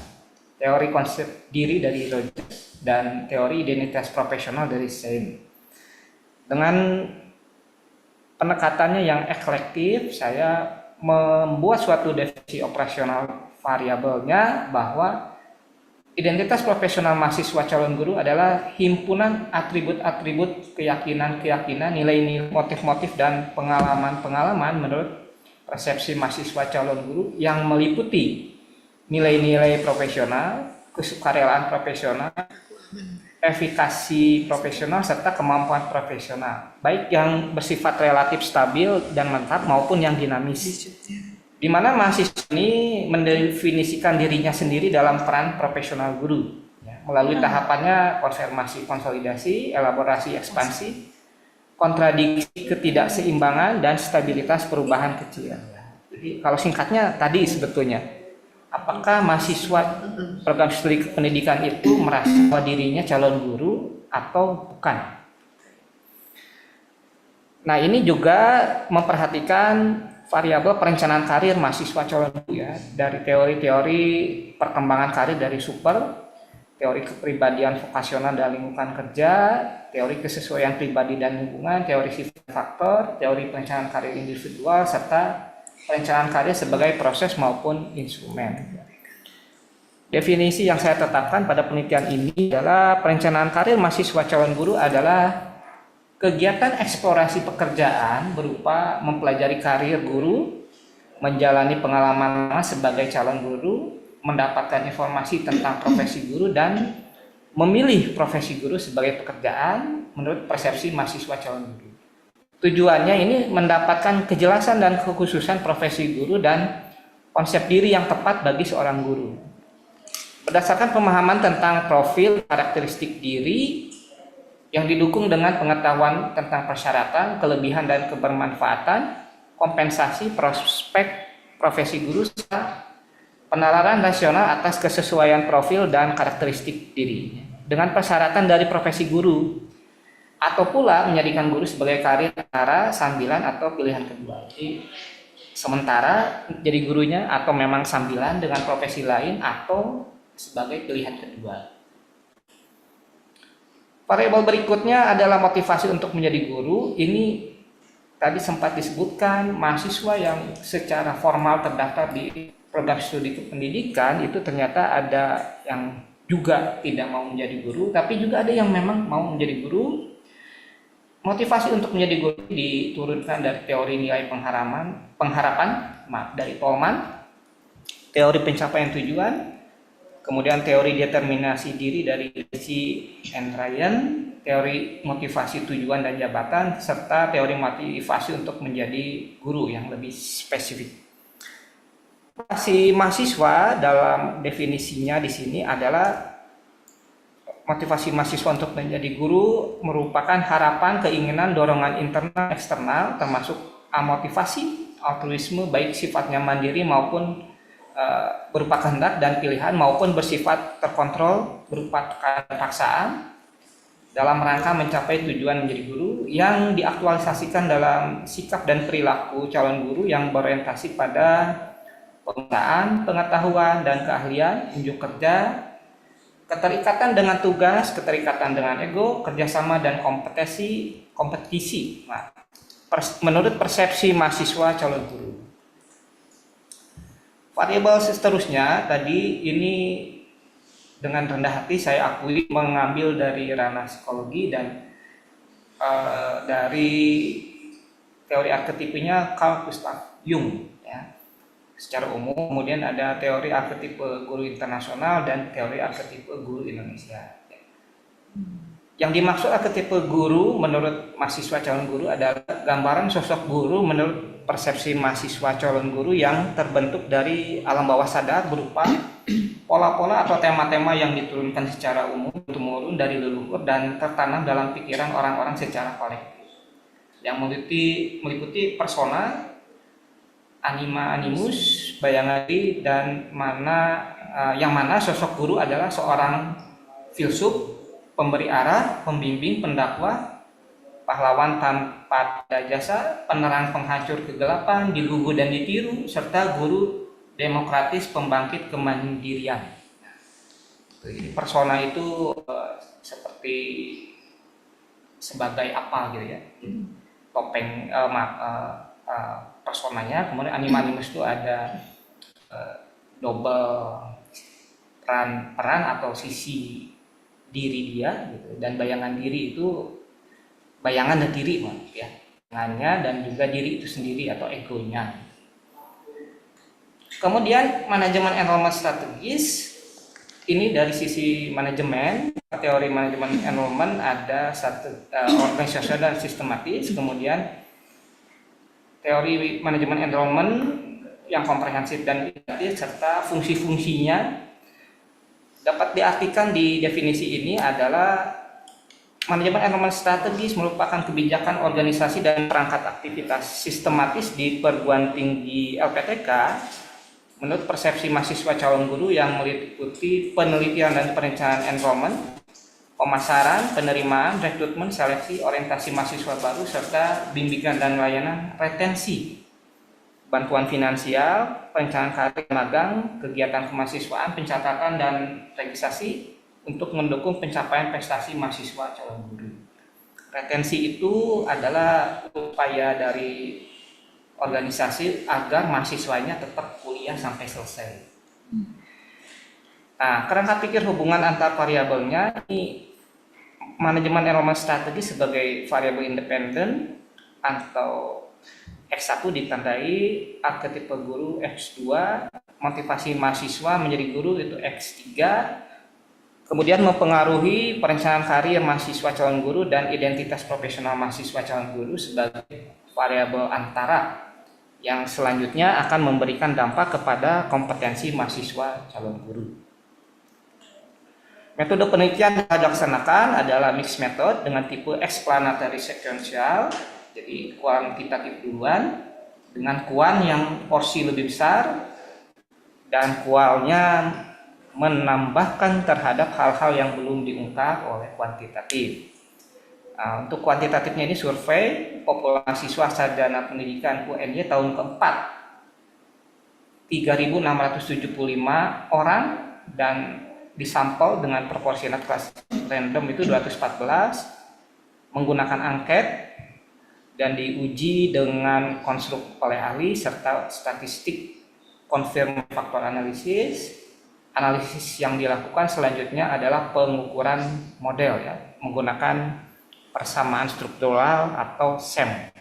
D: teori konsep diri dari Rogers, dan teori identitas profesional dari Sein. Dengan pendekatannya yang eklektif, saya membuat suatu definisi operasional variabelnya bahwa identitas profesional mahasiswa calon guru adalah himpunan atribut-atribut keyakinan-keyakinan, nilai-nilai, motif-motif, dan pengalaman-pengalaman menurut persepsi mahasiswa calon guru yang meliputi nilai-nilai profesional, kesukarelaan profesional, efikasi profesional, serta kemampuan profesional, baik yang bersifat relatif stabil dan mantap maupun yang dinamis. Di mana mahasiswa ini mendefinisikan dirinya sendiri dalam peran profesional guru, ya, melalui tahapannya konfirmasi, konsolidasi, elaborasi, ekspansi, kontradiksi, ketidakseimbangan, dan stabilitas perubahan kecil. Jadi kalau singkatnya tadi sebetulnya, apakah mahasiswa program studi pendidikan itu merasa bahwa dirinya calon guru atau bukan? Nah, ini juga memperhatikan variabel perencanaan karir mahasiswa calon guru, ya, dari teori-teori perkembangan karir dari Super, teori kepribadian vokasional dan lingkungan kerja, teori kesesuaian pribadi dan lingkungan, teori sifat faktor, teori perencanaan karir individual, serta perencanaan karir sebagai proses maupun instrumen. Definisi yang saya tetapkan pada penelitian ini adalah perencanaan karir mahasiswa calon guru adalah kegiatan eksplorasi pekerjaan berupa mempelajari karir guru, menjalani pengalaman sebagai calon guru, mendapatkan informasi tentang profesi guru, dan memilih profesi guru sebagai pekerjaan menurut persepsi mahasiswa calon guru. Tujuannya ini mendapatkan kejelasan dan kekhususan profesi guru dan konsep diri yang tepat bagi seorang guru. Berdasarkan pemahaman tentang profil karakteristik diri yang didukung dengan pengetahuan tentang persyaratan, kelebihan, dan kebermanfaatan, kompensasi, prospek profesi guru, serta penalaran nasional atas kesesuaian profil dan karakteristik diri. Dengan persyaratan dari profesi guru, atau pula menjadikan guru sebagai karir antara sambilan atau pilihan kedua. Jadi sementara jadi gurunya atau memang sambilan dengan profesi lain atau sebagai pilihan kedua. Variabel berikutnya adalah motivasi untuk menjadi guru. Ini tadi sempat disebutkan mahasiswa yang secara formal terdaftar di program studi kependidikan itu ternyata ada yang juga tidak mau menjadi guru, tapi juga ada yang memang mau menjadi guru. Motivasi untuk menjadi guru diturunkan dari teori nilai pengharapan dari Tolman, teori pencapaian tujuan, kemudian teori determinasi diri dari Lacey and Ryan, teori motivasi tujuan dan jabatan, serta teori motivasi untuk menjadi guru yang lebih spesifik. motivasi mahasiswa dalam definisinya di sini adalah motivasi mahasiswa untuk menjadi guru merupakan harapan, keinginan, dorongan internal, eksternal, termasuk motivasi, altruisme, baik sifatnya mandiri maupun berupa kehendak dan pilihan, maupun bersifat terkontrol berupa paksaan dalam rangka mencapai tujuan menjadi guru, yang diaktualisasikan dalam sikap dan perilaku calon guru yang berorientasi pada penggunaan, pengetahuan dan keahlian, unjuk kerja, keterikatan dengan tugas, keterikatan dengan ego, kerjasama dan kompetisi. Nah, menurut persepsi mahasiswa calon guru. Variabel seterusnya tadi ini dengan rendah hati saya akui mengambil dari ranah psikologi dan dari teori arketipenya Carl Gustav Jung ya. Secara umum, kemudian ada teori arketipe guru internasional dan teori arketipe guru Indonesia. Yang dimaksud arketipe guru menurut mahasiswa calon guru adalah gambaran sosok guru menurut persepsi mahasiswa calon guru yang terbentuk dari alam bawah sadar berupa pola-pola atau tema-tema yang diturunkan secara umum turun dari leluhur dan tertanam dalam pikiran orang-orang secara kolektif. Yang meliputi persona, anima, animus, bayangan diri, dan yang mana sosok guru adalah seorang filsuf, pemberi arah, pembimbing, pendakwah, pahlawan tanpa jasa, penerang penghancur kegelapan, digugu dan ditiru, serta guru demokratis pembangkit kemandirian. Persona itu seperti sebagai apa gitu ya, topeng personanya. Kemudian animus itu ada double peran atau sisi diri dia gitu. Dan bayangan diri itu bayangan dan diri ya, bayangannya dan juga diri itu sendiri atau egonya. Kemudian manajemen enrollment strategis ini dari sisi manajemen, teori manajemen enrollment ada organisasi dan sistematis, kemudian teori manajemen enrollment yang komprehensif dan integratif serta fungsi-fungsinya dapat diartikan di definisi ini adalah manajemen enrollment strategis merupakan kebijakan organisasi dan perangkat aktivitas sistematis di perguruan tinggi LPTK menurut persepsi mahasiswa calon guru yang meliputi penelitian dan perencanaan enrollment, pemasaran, penerimaan, rekrutmen, seleksi, orientasi mahasiswa baru, serta bimbingan dan layanan retensi, bantuan finansial, perencanaan karir magang, kegiatan kemahasiswaan, pencatatan dan registrasi untuk mendukung pencapaian prestasi mahasiswa calon guru. Retensi itu adalah upaya dari organisasi agar mahasiswanya tetap kuliah sampai selesai. Nah, kerangka pikir hubungan antar variabelnya ini manajemen enrollment strategi sebagai variabel independen atau X1 ditandai arketipe guru, X2 motivasi mahasiswa menjadi guru itu X3, kemudian mempengaruhi perencanaan karir mahasiswa calon guru dan identitas profesional mahasiswa calon guru sebagai variabel antara yang selanjutnya akan memberikan dampak kepada kompetensi mahasiswa calon guru. Metode penelitian yang dilaksanakan adalah mixed method dengan tipe explanatory sequential, jadi kuantitatif duluan dengan kuan yang porsi lebih besar dan kualnya menambahkan terhadap hal-hal yang belum diungkap oleh kuantitatif. Nah, untuk kuantitatifnya ini survei populasi swasta sarjana pendidikan UNY tahun keempat 3.675 orang dan disampel dengan proporsionalitas random itu 214 menggunakan angket dan diuji dengan konstruk oleh ahli serta statistik confirm faktor analisis. Analisis yang dilakukan selanjutnya adalah pengukuran model ya, menggunakan persamaan struktural atau SEM.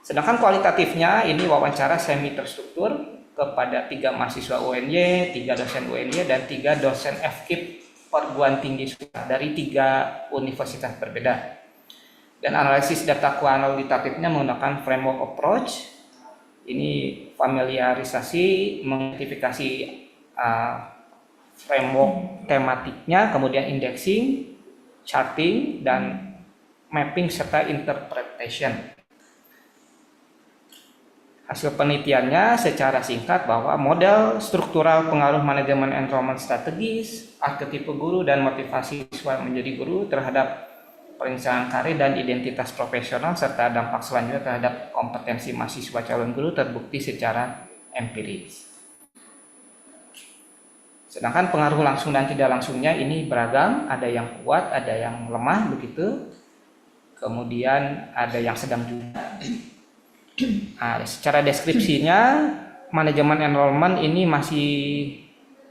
D: Sedangkan kualitatifnya ini wawancara semi terstruktur kepada 3 mahasiswa UNY, 3 dosen UNY, dan 3 dosen FKIP perguruan tinggi dari 3 universitas berbeda. Dan analisis data kualitatifnya menggunakan framework approach Ini familiarisasi, mengidentifikasi framework tematiknya, kemudian indexing, charting, dan mapping serta interpretation. Hasil penelitiannya secara singkat bahwa model struktural pengaruh manajemen enrollment strategis, arketipe guru, dan motivasi siswa menjadi guru terhadap perencanaan karir dan identitas profesional serta dampak selanjutnya terhadap kompetensi mahasiswa calon guru terbukti secara empiris. Sedangkan pengaruh langsung dan tidak langsungnya ini beragam, ada yang kuat, ada yang lemah begitu. Kemudian ada yang sedang juga. Nah, secara deskripsinya manajemen enrollment ini masih,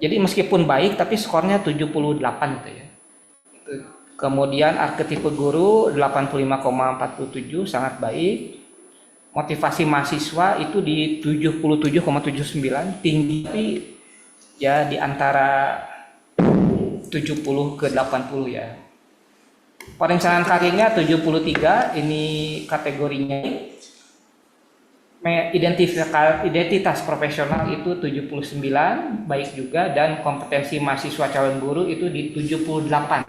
D: jadi meskipun baik tapi skornya 78 gitu ya. Kemudian arketipe guru 85,47 sangat baik. Motivasi mahasiswa itu di 77,79, tinggi tapi ya di antara 70 ke 80 ya. Perencanaan karirnya 73, ini kategorinya. Identitas profesional itu 79, baik juga, dan kompetensi mahasiswa calon guru itu di 78.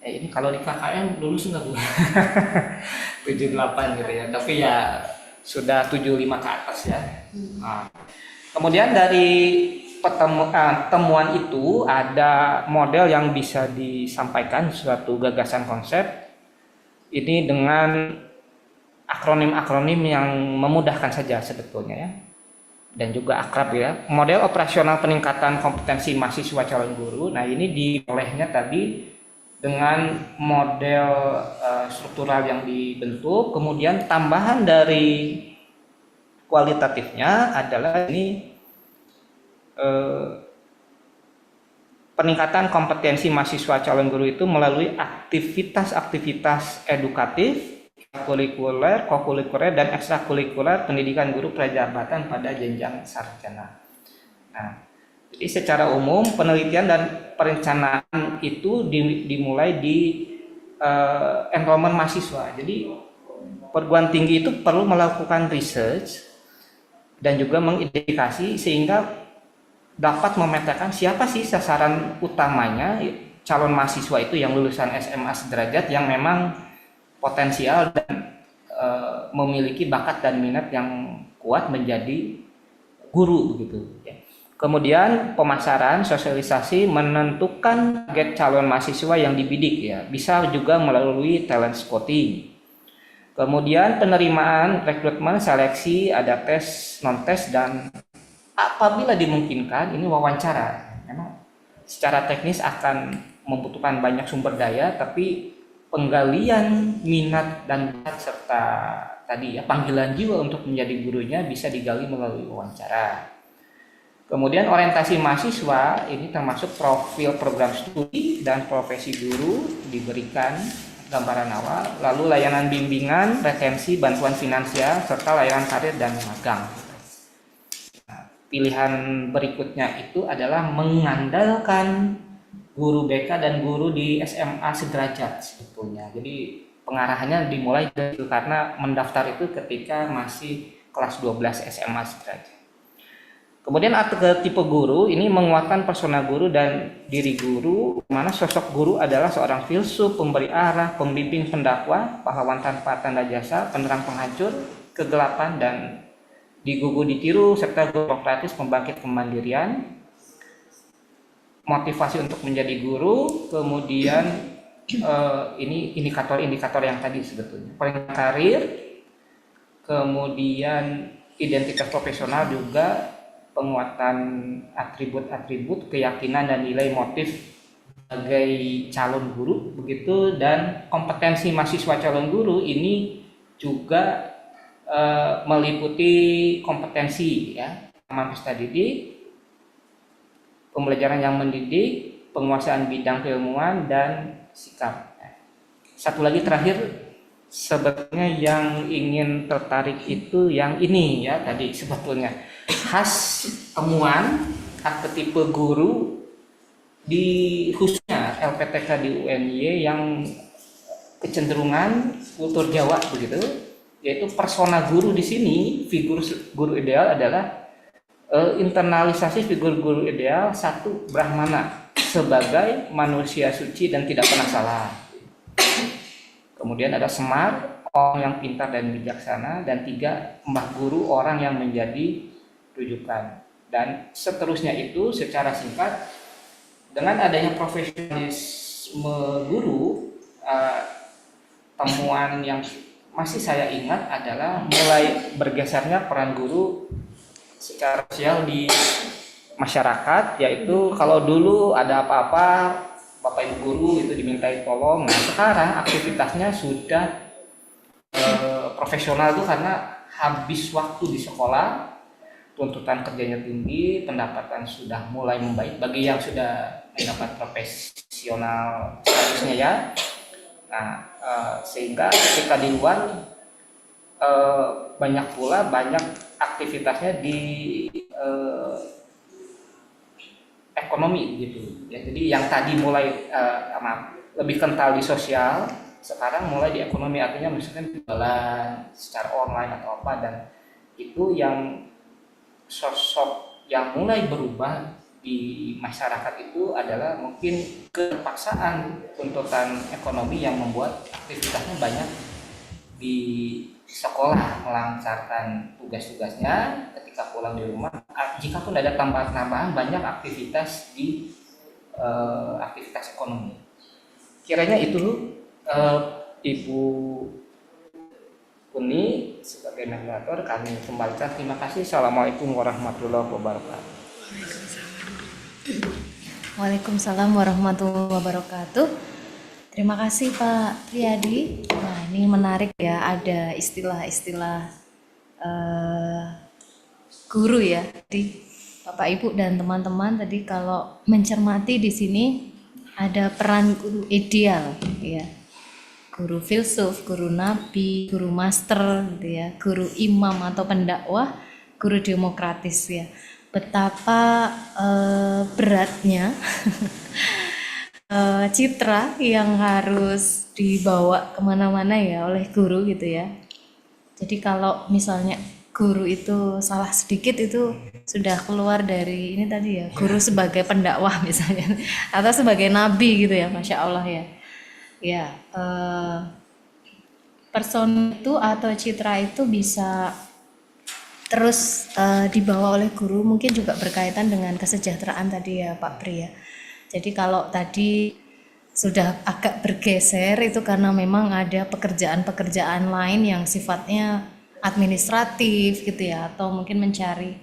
D: Ini kalau di KKM lulus enggak Bu? 78 gitu ya, tapi ya sudah 75 ke atas ya. Nah, kemudian dari temuan itu ada model yang bisa disampaikan suatu gagasan konsep ini dengan akronim-akronim yang memudahkan saja sebetulnya ya, dan juga akrab ya. Model operasional peningkatan kompetensi mahasiswa calon guru. Nah ini diolehnya tadi dengan model struktural yang dibentuk, kemudian tambahan dari kualitatifnya adalah ini peningkatan kompetensi mahasiswa calon guru itu melalui aktivitas-aktivitas edukatif, kurikuler, kokurikuler, dan ekstrakurikuler pendidikan guru prajabatan pada jenjang sarjana. Nah, jadi secara umum penelitian dan perencanaan itu dimulai di enrollment mahasiswa. Jadi perguruan tinggi itu perlu melakukan research dan juga mengidentifikasi sehingga dapat memetakan siapa sih sasaran utamanya calon mahasiswa itu yang lulusan SMA sederajat yang memang potensial dan memiliki bakat dan minat yang kuat menjadi guru begitu ya. Kemudian pemasaran, sosialisasi, menentukan target calon mahasiswa yang dibidik ya, bisa juga melalui talent scouting. Kemudian penerimaan, rekrutmen, seleksi, ada tes, non tes, dan apabila dimungkinkan ini wawancara. Memang secara teknis akan membutuhkan banyak sumber daya, tapi penggalian minat dan bakat serta tadi ya panggilan jiwa untuk menjadi gurunya bisa digali melalui wawancara. Kemudian orientasi mahasiswa ini termasuk profil program studi dan profesi guru diberikan gambaran awal, lalu layanan bimbingan, retensi, bantuan finansial serta layanan karir dan magang. Nah, pilihan berikutnya itu adalah mengandalkan guru BK dan guru di SMA sederajat sebetulnya. Jadi pengarahannya dimulai dari itu karena mendaftar itu ketika masih kelas 12 SMA sederajat. Kemudian arketipe guru ini menguatkan persona guru dan diri guru, mana sosok guru adalah seorang filsuf, pemberi arah, pembimbing, pendakwa, pahlawan tanpa tanda jasa, penerang penghancur kegelapan dan digugu ditiru, serta demokratis pembangkit kemandirian. Motivasi untuk menjadi guru, kemudian ini indikator-indikator yang tadi sebetulnya peringkat karir, kemudian identitas profesional juga, penguatan atribut-atribut, keyakinan dan nilai motif sebagai calon guru begitu, dan kompetensi mahasiswa calon guru ini juga meliputi kompetensi ya, pengalaman peserta didik, pembelajaran yang mendidik, penguasaan bidang keilmuan dan sikap. Satu lagi terakhir, sebetulnya yang ingin tertarik itu yang ini ya tadi sebetulnya khas temuan arketipe guru di khususnya LPTK di UNY yang kecenderungan kultur Jawa begitu. yaitu persona guru di sini, figur guru ideal adalah internalisasi figur guru ideal satu Brahmana sebagai manusia suci dan tidak pernah salah. Kemudian ada Semar, orang yang pintar dan bijaksana, dan 3 Mbah Guru, orang yang menjadi rujukan. Dan seterusnya itu secara singkat, dengan adanya profesionalisme guru, temuan yang masih saya ingat adalah mulai bergesernya peran guru secara sosial di masyarakat, yaitu kalau dulu ada apa-apa Bapak Ibu guru itu dimintai tolong. Nah, sekarang aktivitasnya sudah profesional tuh karena habis waktu di sekolah, tuntutan kerjanya tinggi, pendapatan sudah mulai membaik bagi yang sudah mendapat profesional statusnya ya. Nah, sehingga ketika di luar banyak aktivitasnya di ekonomi gitu ya. Jadi yang tadi mulai lebih kental di sosial, sekarang mulai di ekonomi, artinya misalkan jualan secara online atau apa, dan itu yang sosok yang mulai berubah di masyarakat itu adalah mungkin kepaksaan tuntutan ekonomi yang membuat aktivitasnya banyak di sekolah melancarkan tugas-tugasnya, ketika pulang di rumah jika pun ada tambahan banyak aktivitas di aktivitas ekonomi. Kiranya itu Ibu Uni sebagai moderator kami kembalikan. Terima kasih. Assalamualaikum warahmatullahi wabarakatuh.
A: Waalaikumsalam warahmatullahi wabarakatuh. Terima kasih Pak Priyadi. Nah, ini menarik ya, ada istilah-istilah guru ya. Jadi Bapak Ibu dan teman-teman tadi kalau mencermati di sini ada peran guru ideal ya. Guru filsuf, guru nabi, guru master gitu ya, guru imam atau pendakwah, guru demokratis ya. Betapa beratnya citra yang harus dibawa kemana-mana ya oleh guru gitu ya. Jadi kalau misalnya guru itu salah sedikit itu sudah keluar dari ini tadi ya, guru sebagai pendakwah misalnya atau sebagai nabi gitu ya, Masya Allah ya. Ya, person itu atau citra itu bisa terus dibawa oleh guru, mungkin juga berkaitan dengan kesejahteraan tadi ya Pak Pri ya. Jadi kalau tadi sudah agak bergeser itu karena memang ada pekerjaan-pekerjaan lain yang sifatnya administratif gitu ya, atau mungkin mencari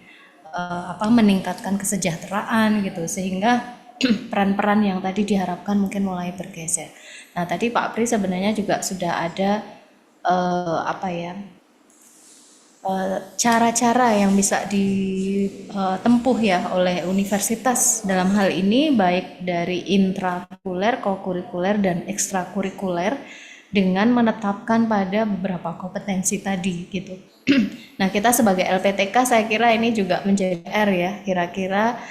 A: meningkatkan kesejahteraan gitu, sehingga peran-peran yang tadi diharapkan mungkin mulai bergeser. Nah tadi Pak Pri sebenarnya juga sudah ada cara-cara yang bisa ditempuh ya oleh universitas dalam hal ini, baik dari intrakurikuler, kokurikuler, dan ekstrakurikuler, dengan menetapkan pada beberapa kompetensi tadi gitu. Nah kita sebagai LPTK saya kira ini juga menjadi R ya, kira-kira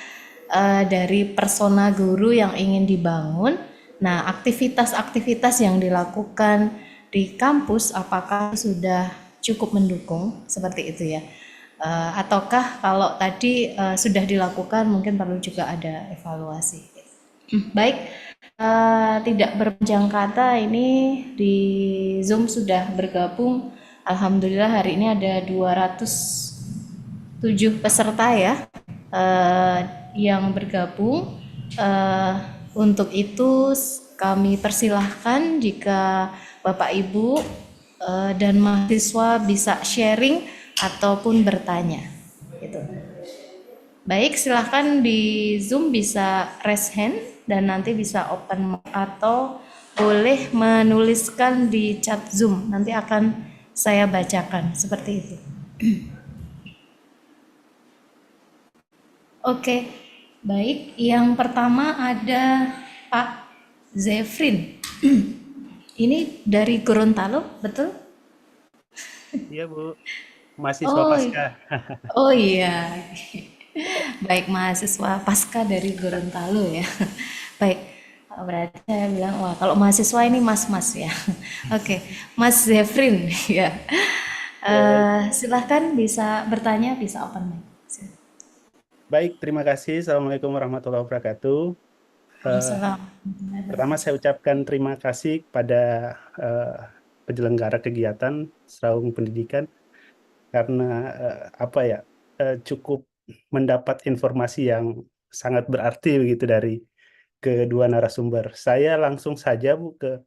A: dari persona guru yang ingin dibangun. Nah aktivitas-aktivitas yang dilakukan di kampus apakah sudah cukup mendukung seperti itu ya, ataukah kalau tadi sudah dilakukan mungkin perlu juga ada evaluasi. Baik, tidak berpanjang kata, ini di Zoom sudah bergabung, alhamdulillah hari ini ada 207 peserta ya yang bergabung. Untuk itu kami persilahkan jika Bapak Ibu dan mahasiswa bisa sharing ataupun bertanya gitu. Baik, silahkan di Zoom bisa raise hand dan nanti bisa open mic atau boleh menuliskan di chat Zoom, nanti akan saya bacakan seperti itu. Oke, baik, yang pertama ada Pak Zefrin. Ini dari Gorontalo, betul?
E: Iya Bu, mahasiswa Pasca.
A: Oh iya, baik, mahasiswa Pasca dari Gorontalo ya. Baik, berarti saya bilang, wah kalau mahasiswa ini mas-mas ya. Oke, Mas Zefrin ya. Silahkan bisa bertanya, bisa open mic.
E: Baik, terima kasih. Assalamualaikum warahmatullahi wabarakatuh.
A: Waalaikumsalam.
E: Pertama saya ucapkan terima kasih kepada eh, penyelenggara kegiatan Seraung Pendidikan karena cukup mendapat informasi yang sangat berarti begitu dari kedua narasumber. Saya langsung saja Bu ke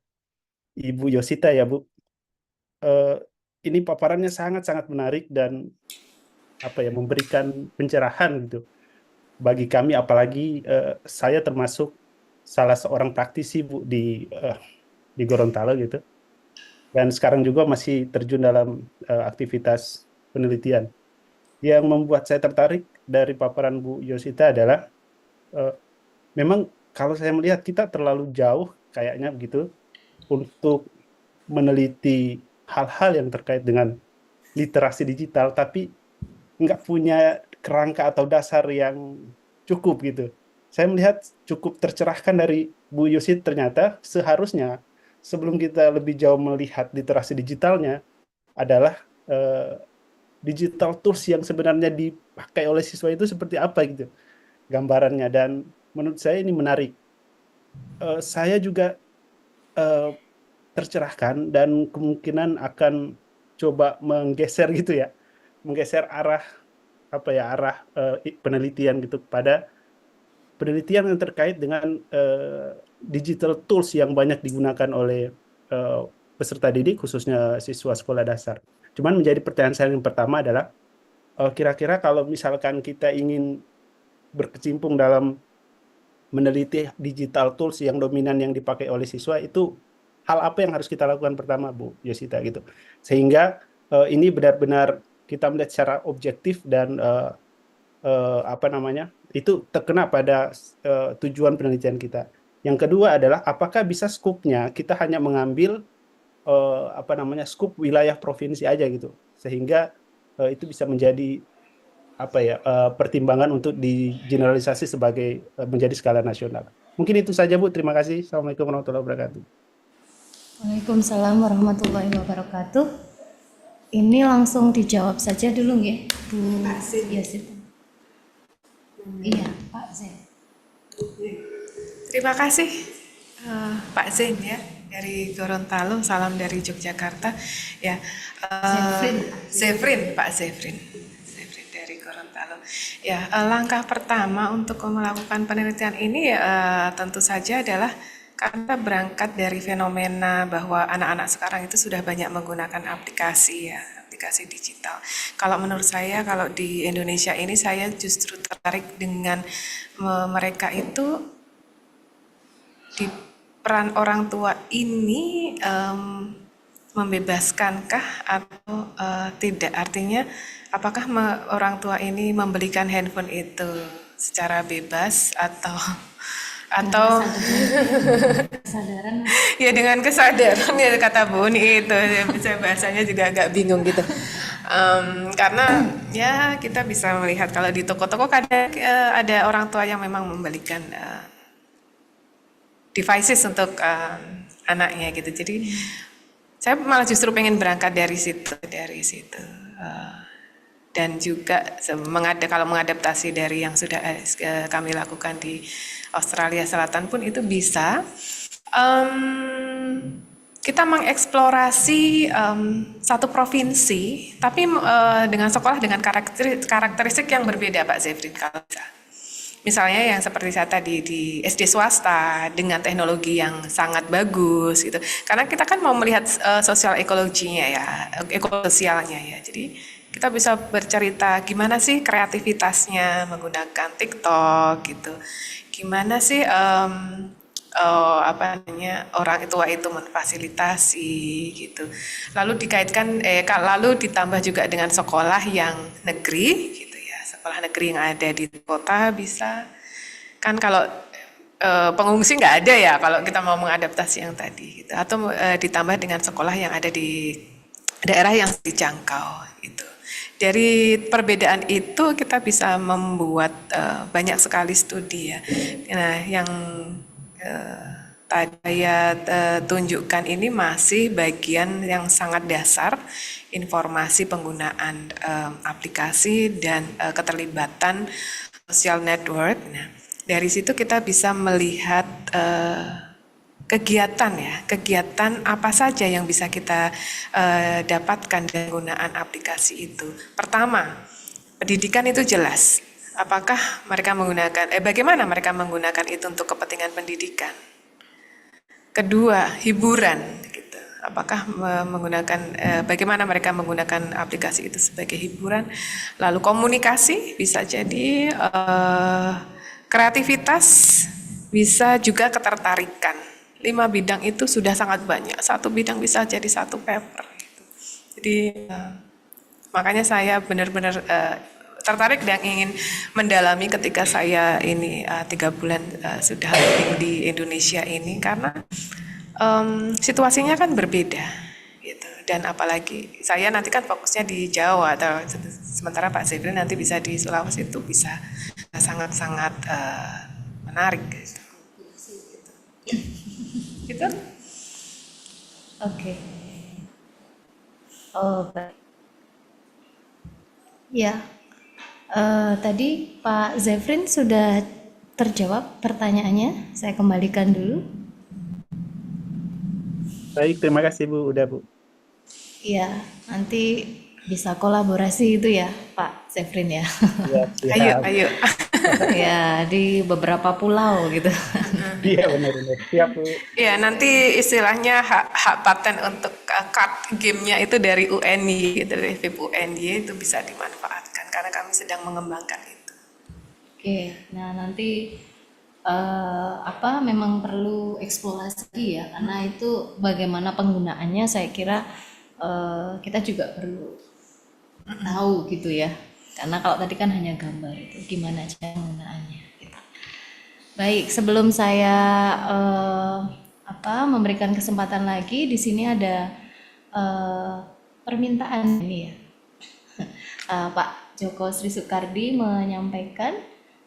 E: Ibu Yosita ya Bu. Eh, ini paparannya sangat-sangat menarik dan memberikan pencerahan gitu bagi kami, apalagi saya termasuk salah seorang praktisi Bu di Gorontalo gitu, dan sekarang juga masih terjun dalam aktivitas penelitian. Yang membuat saya tertarik dari paparan Bu Yosita adalah eh, memang kalau saya melihat kita terlalu jauh kayaknya begitu untuk meneliti hal-hal yang terkait dengan literasi digital, tapi nggak punya kerangka atau dasar yang cukup gitu. Saya melihat cukup tercerahkan dari Bu Yusit, ternyata seharusnya sebelum kita lebih jauh melihat literasi digitalnya adalah digital tools yang sebenarnya dipakai oleh siswa itu seperti apa gitu gambarannya, dan menurut saya ini menarik. Saya juga eh, tercerahkan dan kemungkinan akan coba menggeser gitu ya, menggeser arah penelitian gitu pada penelitian yang terkait dengan digital tools yang banyak digunakan oleh eh, peserta didik, khususnya siswa sekolah dasar. Cuman menjadi pertanyaan saya yang pertama adalah kira-kira kalau misalkan kita ingin berkecimpung dalam meneliti digital tools yang dominan yang dipakai oleh siswa, itu hal apa yang harus kita lakukan pertama Bu Yosita gitu, sehingga ini benar-benar kita melihat secara objektif dan itu terkena pada tujuan penelitian kita. Yang kedua adalah apakah bisa skupnya kita hanya mengambil skup wilayah provinsi aja gitu, sehingga itu bisa menjadi pertimbangan untuk digeneralisasi sebagai menjadi skala nasional. Mungkin itu saja Bu. Terima kasih. Assalamualaikum warahmatullahi wabarakatuh.
A: Waalaikumsalam warahmatullahi wabarakatuh. Ini langsung dijawab saja dulu ya, Bu Yosita. Iya, Pak Zain.
C: Terima kasih Pak Zain ya dari Gorontalo, salam dari Yogyakarta ya. Zefrin dari Gorontalo. Ya, langkah pertama untuk melakukan penelitian ini tentu saja adalah karena berangkat dari fenomena bahwa anak-anak sekarang itu sudah banyak menggunakan aplikasi ya, aplikasi digital. Kalau menurut saya, kalau di Indonesia ini saya justru tertarik dengan mereka itu di peran orang tua ini membebaskankah atau tidak? Artinya, apakah orang tua ini membelikan handphone itu secara bebas atau
A: Kesadaran.
C: ya dengan kesadaran ya, kata Bu Uni itu saya bahasanya juga agak bingung gitu. Karena ya kita bisa melihat kalau di toko-toko kadang ada orang tua yang memang membelikan devices untuk anaknya gitu. Jadi saya malah justru pengen berangkat dari situ. Dan juga kalau mengadaptasi dari yang sudah kami lakukan di Australia Selatan pun itu bisa kita mengeksplorasi satu provinsi, tapi dengan sekolah dengan karakteristik yang berbeda, Pak Zefrin. Kalau misalnya yang seperti saya tadi di SD swasta dengan teknologi yang sangat bagus gitu. Karena kita kan mau melihat sosial ekologinya ya, ekososialnya ya. Jadi kita bisa bercerita gimana sih kreativitasnya menggunakan TikTok gitu. Gimana sih orang tua itu memfasilitasi gitu. Lalu dikaitkan lalu ditambah juga dengan sekolah yang negeri gitu ya. Sekolah negeri yang ada di kota bisa. Kan kalau pengungsi nggak ada ya kalau kita mau mengadaptasi yang tadi gitu. Atau ditambah dengan sekolah yang ada di daerah yang dijangkau gitu. Dari perbedaan itu kita bisa membuat banyak sekali studi ya. Nah, yang tadi saya tunjukkan ini masih bagian yang sangat dasar informasi penggunaan aplikasi dan keterlibatan social network. Nah, dari situ kita bisa melihat kegiatan apa saja yang bisa kita dapatkan dari penggunaan aplikasi itu. Pertama, pendidikan itu jelas. Apakah mereka menggunakan, bagaimana mereka menggunakan itu untuk kepentingan pendidikan? Kedua, hiburan, gitu. Apakah menggunakan, bagaimana mereka menggunakan aplikasi itu sebagai hiburan? Lalu komunikasi, bisa jadi kreativitas, bisa juga ketertarikan. 5 bidang itu sudah sangat banyak. Satu bidang bisa jadi satu paper. Gitu. Jadi makanya saya benar-benar tertarik dan ingin mendalami ketika saya ini 3 bulan sudah living di Indonesia ini, karena situasinya kan berbeda gitu. Dan apalagi saya nanti kan fokusnya di Jawa, atau sementara Pak Zefrin nanti bisa di Sulawesi, itu bisa sangat-sangat menarik gitu. Gitu?
A: Oke. Oh, baik. Ya, tadi Pak Zefrin sudah terjawab pertanyaannya. Saya kembalikan dulu.
E: Baik, terima kasih Bu, udah Bu.
A: Iya, nanti bisa kolaborasi itu ya, Pak Zefrin ya.
E: Siap.
C: Ayo.
A: Ya, di beberapa pulau gitu.
E: Iya benar-benar. Siap Bu.
C: Ya, nanti istilahnya hak paten untuk card gamenya itu dari UNY, dari VIP UNY, itu bisa dimanfaatkan karena kami sedang mengembangkan itu.
A: Oke, nah nanti memang perlu eksplorasi ya, karena itu bagaimana penggunaannya saya kira kita juga perlu tahu gitu ya. Karena kalau tadi kan hanya gambar, itu gimana cara penggunaannya. Gitu. Baik, sebelum saya memberikan kesempatan lagi, di sini ada permintaan ini ya. Pak Joko Sri Soekardi menyampaikan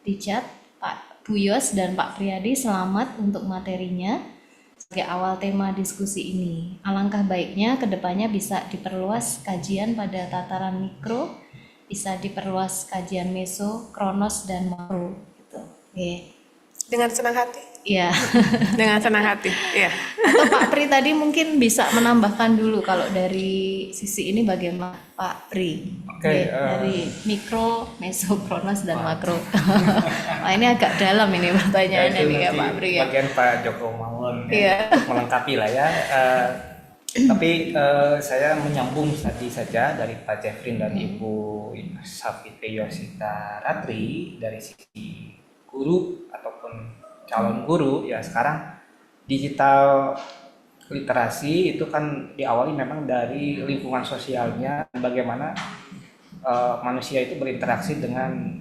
A: di chat, Pak Buyos dan Pak Priyadi selamat untuk materinya sebagai awal tema diskusi ini. Alangkah baiknya kedepannya bisa diperluas kajian pada tataran mikro, bisa diperluas kajian meso, kronos, dan makro. Gitu. Oke.
C: Dengan senang hati.
A: Iya.
C: Dengan senang hati. Iya.
A: Atau Pak Pri tadi mungkin bisa menambahkan dulu kalau dari sisi ini bagaimana Pak Pri?
D: Oke,
A: dari mikro, meso, kronos, dan makro. Wah, ini agak dalam ini pertanyaannya
D: itu
A: nih ya
D: nanti
A: Pak Pri ya.
D: bagian Pak Joko Mawon
A: Iya.
D: untuk melengkapi lah ya. Tapi saya menyambung tadi saja dari Pak Zefrin dan Ibu Savitri Yosita Ratri dari sisi guru ataupun calon guru ya. Sekarang digital literasi itu kan diawali memang dari lingkungan sosialnya, bagaimana manusia itu berinteraksi dengan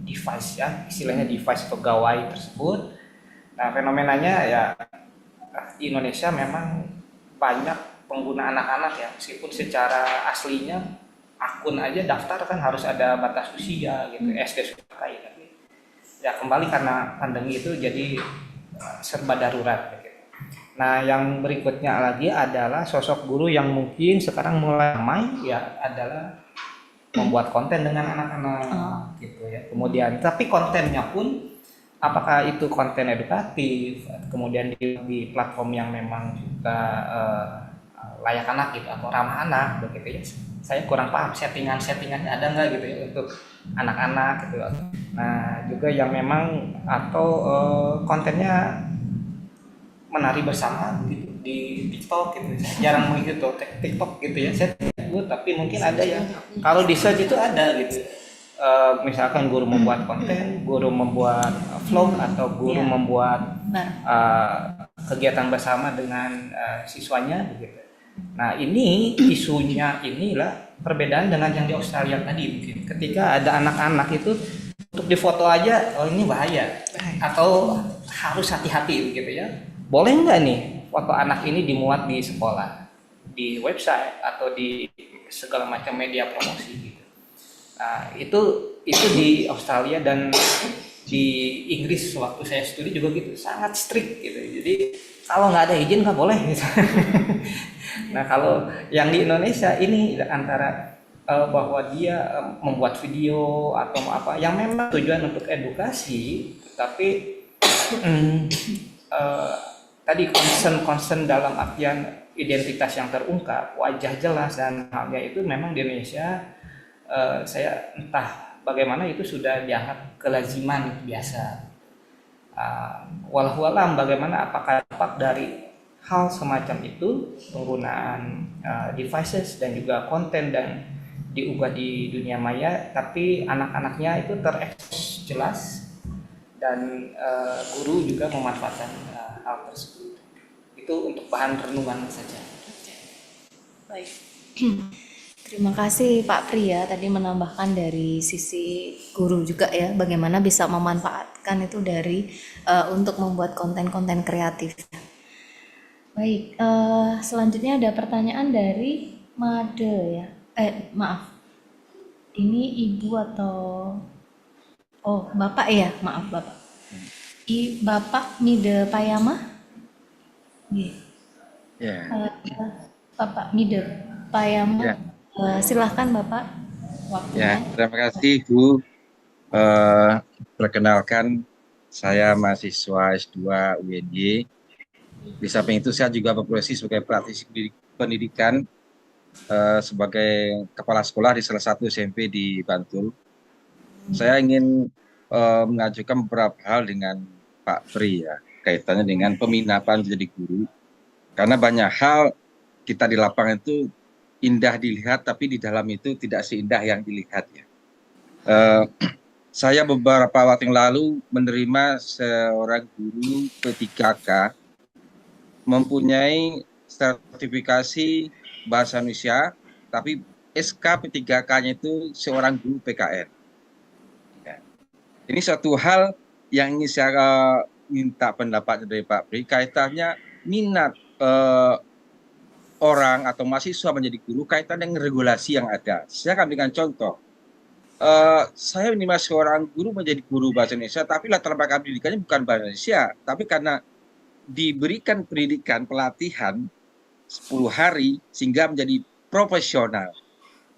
D: device ya, istilahnya device pegawai tersebut. Nah, fenomenanya ya di Indonesia memang banyak pengguna anak-anak ya, meskipun secara aslinya akun aja daftar kan harus ada batas usia gitu, SD sudah pakai, tapi ya kembali karena pandemi itu jadi serba darurat gitu. Nah, yang berikutnya lagi adalah sosok guru yang mungkin sekarang mulai ramai ya, adalah membuat konten dengan anak-anak gitu ya. Kemudian tapi kontennya pun apakah itu konten edukatif, kemudian di platform yang memang juga layak anak gitu atau ramah anak begitu ya. Saya kurang paham settingannya ada nggak gitu ya untuk anak-anak gitu. Nah, juga yang memang atau kontennya menari bersama gitu di TikTok gitu. Saya jarang mengikuti TikTok gitu ya. Saya ikut, tapi mungkin ada ya. Kalau di search itu ada gitu. Misalkan guru membuat konten, guru membuat vlog, atau guru membuat kegiatan bersama dengan siswanya begitu. Nah, ini isunya inilah perbedaan dengan yang di Australia tadi mungkin. Ketika ada anak-anak itu untuk difoto aja, oh ini bahaya atau harus hati-hati begitu ya. Boleh nggak nih foto anak ini dimuat di sekolah, di website atau di segala macam media promosi gitu. Nah, itu di Australia dan Di Inggris waktu saya studi juga gitu, sangat strict gitu. Jadi kalau nggak ada izin nggak boleh gitu. Nah kalau yang di Indonesia ini antara bahwa dia membuat video atau apa yang memang tujuan untuk edukasi, tapi tadi concern dalam artian identitas yang terungkap, wajah jelas dan halnya itu memang di Indonesia saya entah bagaimana itu sudah dianggap kelaziman biasa. Wallahu alam bagaimana apakah dampak dari hal semacam itu penggunaan devices dan juga konten dan diunggah di dunia maya, tapi anak-anaknya itu terekspos jelas dan guru juga memanfaatkan hal tersebut. Itu untuk bahan renungan saja.
A: Baik. Terima kasih Pak Pri ya, tadi menambahkan dari sisi guru juga ya, bagaimana bisa memanfaatkan itu dari untuk membuat konten-konten kreatif. Baik, selanjutnya ada pertanyaan dari Made ya. Maaf. Ini ibu atau Bapak ya? Maaf Bapak. Bapak Mide Payama? Nggih.
F: Ya,
A: Bapak Mide Payama.
F: ya,
A: Silahkan Bapak waktunya.
F: terima kasih Bu. Perkenalkan, saya mahasiswa S2 UNY. Di samping itu saya juga berprofesi sebagai praktisi pendidikan, sebagai kepala sekolah di salah satu SMP di Bantul. Saya ingin mengajukan beberapa hal dengan Pak Pri ya, kaitannya dengan peminapan menjadi guru. Karena banyak hal kita di lapangan itu indah dilihat, tapi di dalam itu tidak seindah yang dilihat ya. Saya beberapa waktu yang lalu menerima seorang guru P3K mempunyai sertifikasi bahasa Indonesia, tapi SK P3K-nya itu seorang guru PKN. Ya. Ini suatu hal yang ingin saya minta pendapat dari Pak Pri, kaitannya minat orang atau mahasiswa menjadi guru kaitan dengan regulasi yang ada. Saya akan berikan contoh. Saya menerima seorang guru menjadi guru bahasa Indonesia, tapi latar belakang pendidikannya bukan bahasa Indonesia, tapi karena diberikan pendidikan pelatihan 10 hari sehingga menjadi profesional.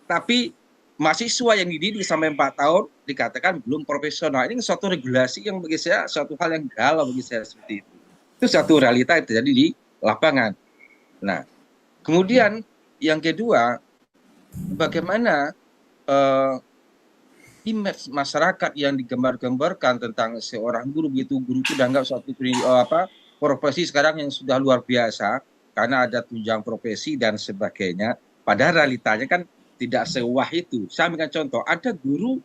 F: Tapi mahasiswa yang dididik sampai 4 tahun dikatakan belum profesional. Ini suatu regulasi yang bagi saya suatu hal yang galau bagi saya seperti itu. Itu suatu realita yang terjadi di lapangan. Nah, kemudian yang kedua, bagaimana image masyarakat yang digambar-gambarkan tentang seorang guru, begitu guru itu dianggap suatu profesi sekarang yang sudah luar biasa karena ada tunjang profesi dan sebagainya. Padahal realitanya kan tidak sewah itu. Saya ambil contoh, ada guru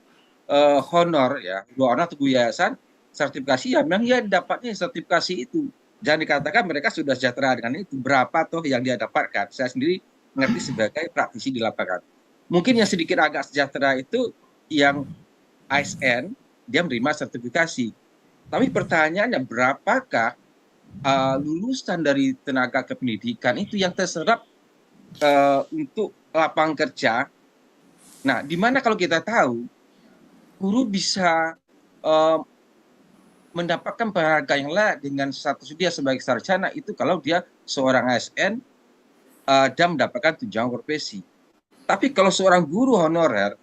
F: honor ya, guru honor atau guru yayasan sertifikasi ya memang ya dapatnya sertifikasi itu. Jangan dikatakan mereka sudah sejahtera dengan itu. Berapa toh yang dia dapatkan? Saya sendiri mengerti sebagai praktisi di lapangan. Mungkin yang sedikit agak sejahtera itu yang ASN, dia menerima sertifikasi. Tapi pertanyaannya, berapakah lulusan dari tenaga kependidikan itu yang terserap untuk lapangan kerja? Nah, di mana kalau kita tahu, guru bisa mendapatkan penghargaan yang layak dengan status dia sebagai sarjana itu kalau dia seorang ASN dan mendapatkan tunjangan profesi. Tapi kalau seorang guru honorer,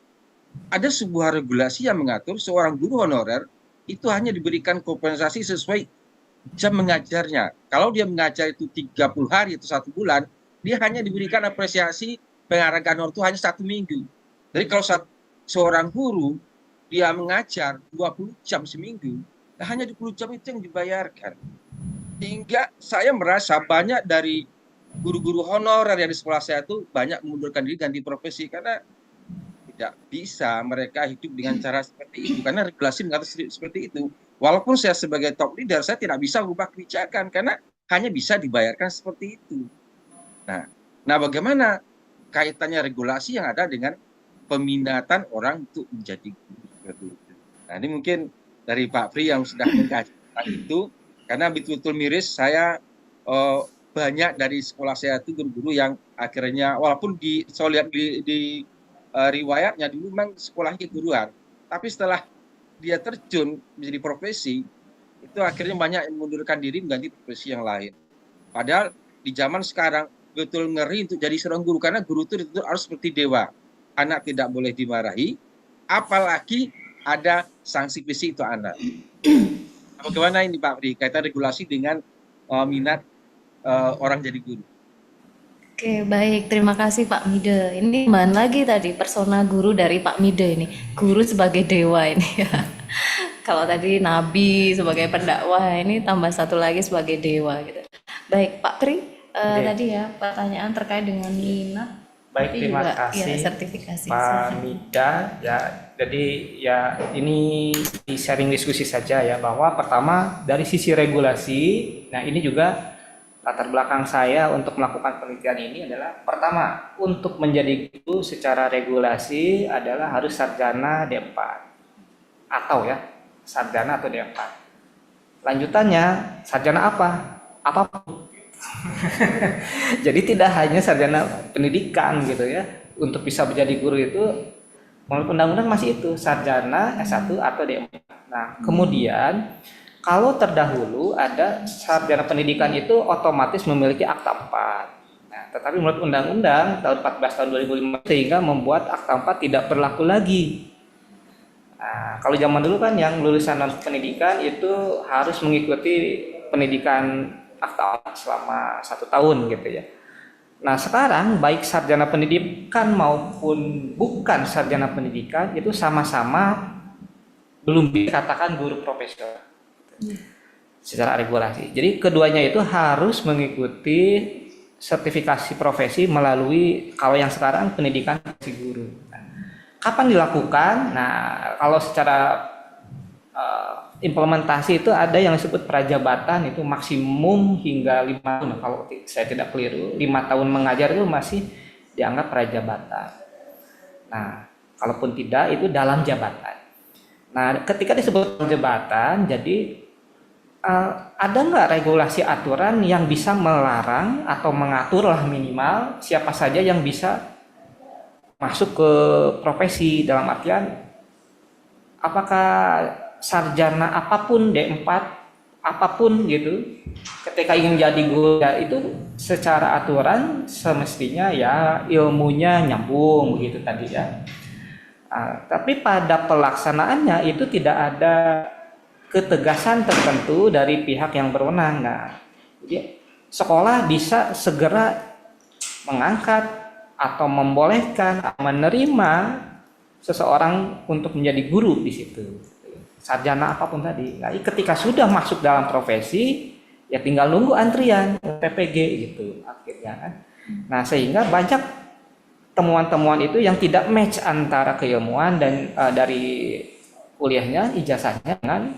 F: ada sebuah regulasi yang mengatur seorang guru honorer itu hanya diberikan kompensasi sesuai jam mengajarnya. Kalau dia mengajar itu 30 hari atau 1 bulan, dia hanya diberikan apresiasi penghargaan honor itu hanya 1 minggu. Jadi kalau seorang guru dia mengajar 20 jam seminggu, hanya 20 jam itu yang dibayarkan. Sehingga saya merasa banyak dari guru-guru honorer yang di sekolah saya itu banyak mengundurkan diri ganti profesi karena tidak bisa mereka hidup dengan cara seperti itu karena regulasi mengatur seperti itu. Walaupun saya sebagai top leader saya tidak bisa ubah kebijakan karena hanya bisa dibayarkan seperti itu. Nah, bagaimana kaitannya regulasi yang ada dengan peminatan orang untuk menjadi guru seperti itu? Nah, ini mungkin dari Pak Pri yang sudah mengkaji itu karena betul-betul miris saya banyak dari sekolah saya itu guru-guru yang akhirnya walaupun saya lihat di riwayatnya dulu memang sekolahnya keguruan, tapi setelah dia terjun menjadi profesi, itu akhirnya banyak yang mengundurkan diri mengganti profesi yang lain. Padahal di zaman sekarang betul ngeri untuk jadi seorang guru, karena guru itu harus seperti dewa. Anak tidak boleh dimarahi, apalagi ada sanksi fisik itu anak. Bagaimana ini Pak Pri, kaitan regulasi dengan minat orang jadi guru?
A: Oke, baik. Terima kasih Pak Mide. Ini tambahan lagi tadi persona guru dari Pak Mide ini. Guru sebagai dewa ini ya. Kalau tadi nabi sebagai pendakwah, ini tambah satu lagi sebagai dewa gitu. Baik, Pak Pri, tadi ya pertanyaan terkait dengan minat.
D: Baik,
A: tapi
D: terima
A: juga,
D: kasih
A: ya, sertifikasi.
D: Pak
A: Silakan.
D: Mida. Ya, jadi ya ini di sharing diskusi saja ya, bahwa pertama dari sisi regulasi, nah ini juga latar belakang saya untuk melakukan penelitian ini adalah pertama, untuk menjadi guru secara regulasi adalah harus sarjana D4 atau ya sarjana atau D4. Lanjutannya sarjana apa? Apapun. Jadi tidak hanya sarjana pendidikan gitu ya. Untuk bisa menjadi guru itu menurut undang-undang masih itu sarjana S1 atau D4. Nah, kemudian kalau terdahulu ada sarjana pendidikan itu otomatis memiliki akta 4. Nah, tetapi menurut undang-undang tahun 14 tahun 2005 sehingga membuat akta 4 tidak berlaku lagi. Nah, kalau zaman dulu kan yang lulusan non pendidikan itu harus mengikuti pendidikan akta 4 selama 1 tahun gitu ya. Nah, sekarang baik sarjana pendidikan maupun bukan sarjana pendidikan itu sama-sama belum dikatakan guru profesional secara regulasi. Jadi keduanya itu harus mengikuti sertifikasi profesi melalui kalau yang sekarang pendidikan profesi guru. Kapan dilakukan? Nah, kalau secara implementasi itu ada yang disebut prajabatan, itu maksimum hingga 5 tahun. Kalau saya tidak keliru, 5 tahun mengajar itu masih dianggap prajabatan. Nah, kalaupun tidak itu dalam jabatan. Nah, ketika disebut jabatan, jadi ada nggak regulasi aturan yang bisa melarang atau mengatur lah minimal siapa saja yang bisa masuk ke profesi, dalam artian apakah sarjana apapun D4 apapun gitu ketika ingin jadi guru ya itu secara aturan semestinya ya ilmunya nyambung begitu tadi ya. Tapi pada pelaksanaannya itu tidak ada ketegasan tertentu dari pihak yang berwenang. Nah, jadi sekolah bisa segera mengangkat atau membolehkan menerima seseorang untuk menjadi guru di situ, sarjana apapun tadi. Nah, ketika sudah masuk dalam profesi, ya tinggal nunggu antrian PPG gitu akhirnya kan. Nah, sehingga banyak temuan-temuan itu yang tidak match antara keilmuan dan dari kuliahnya, ijazahnya dengan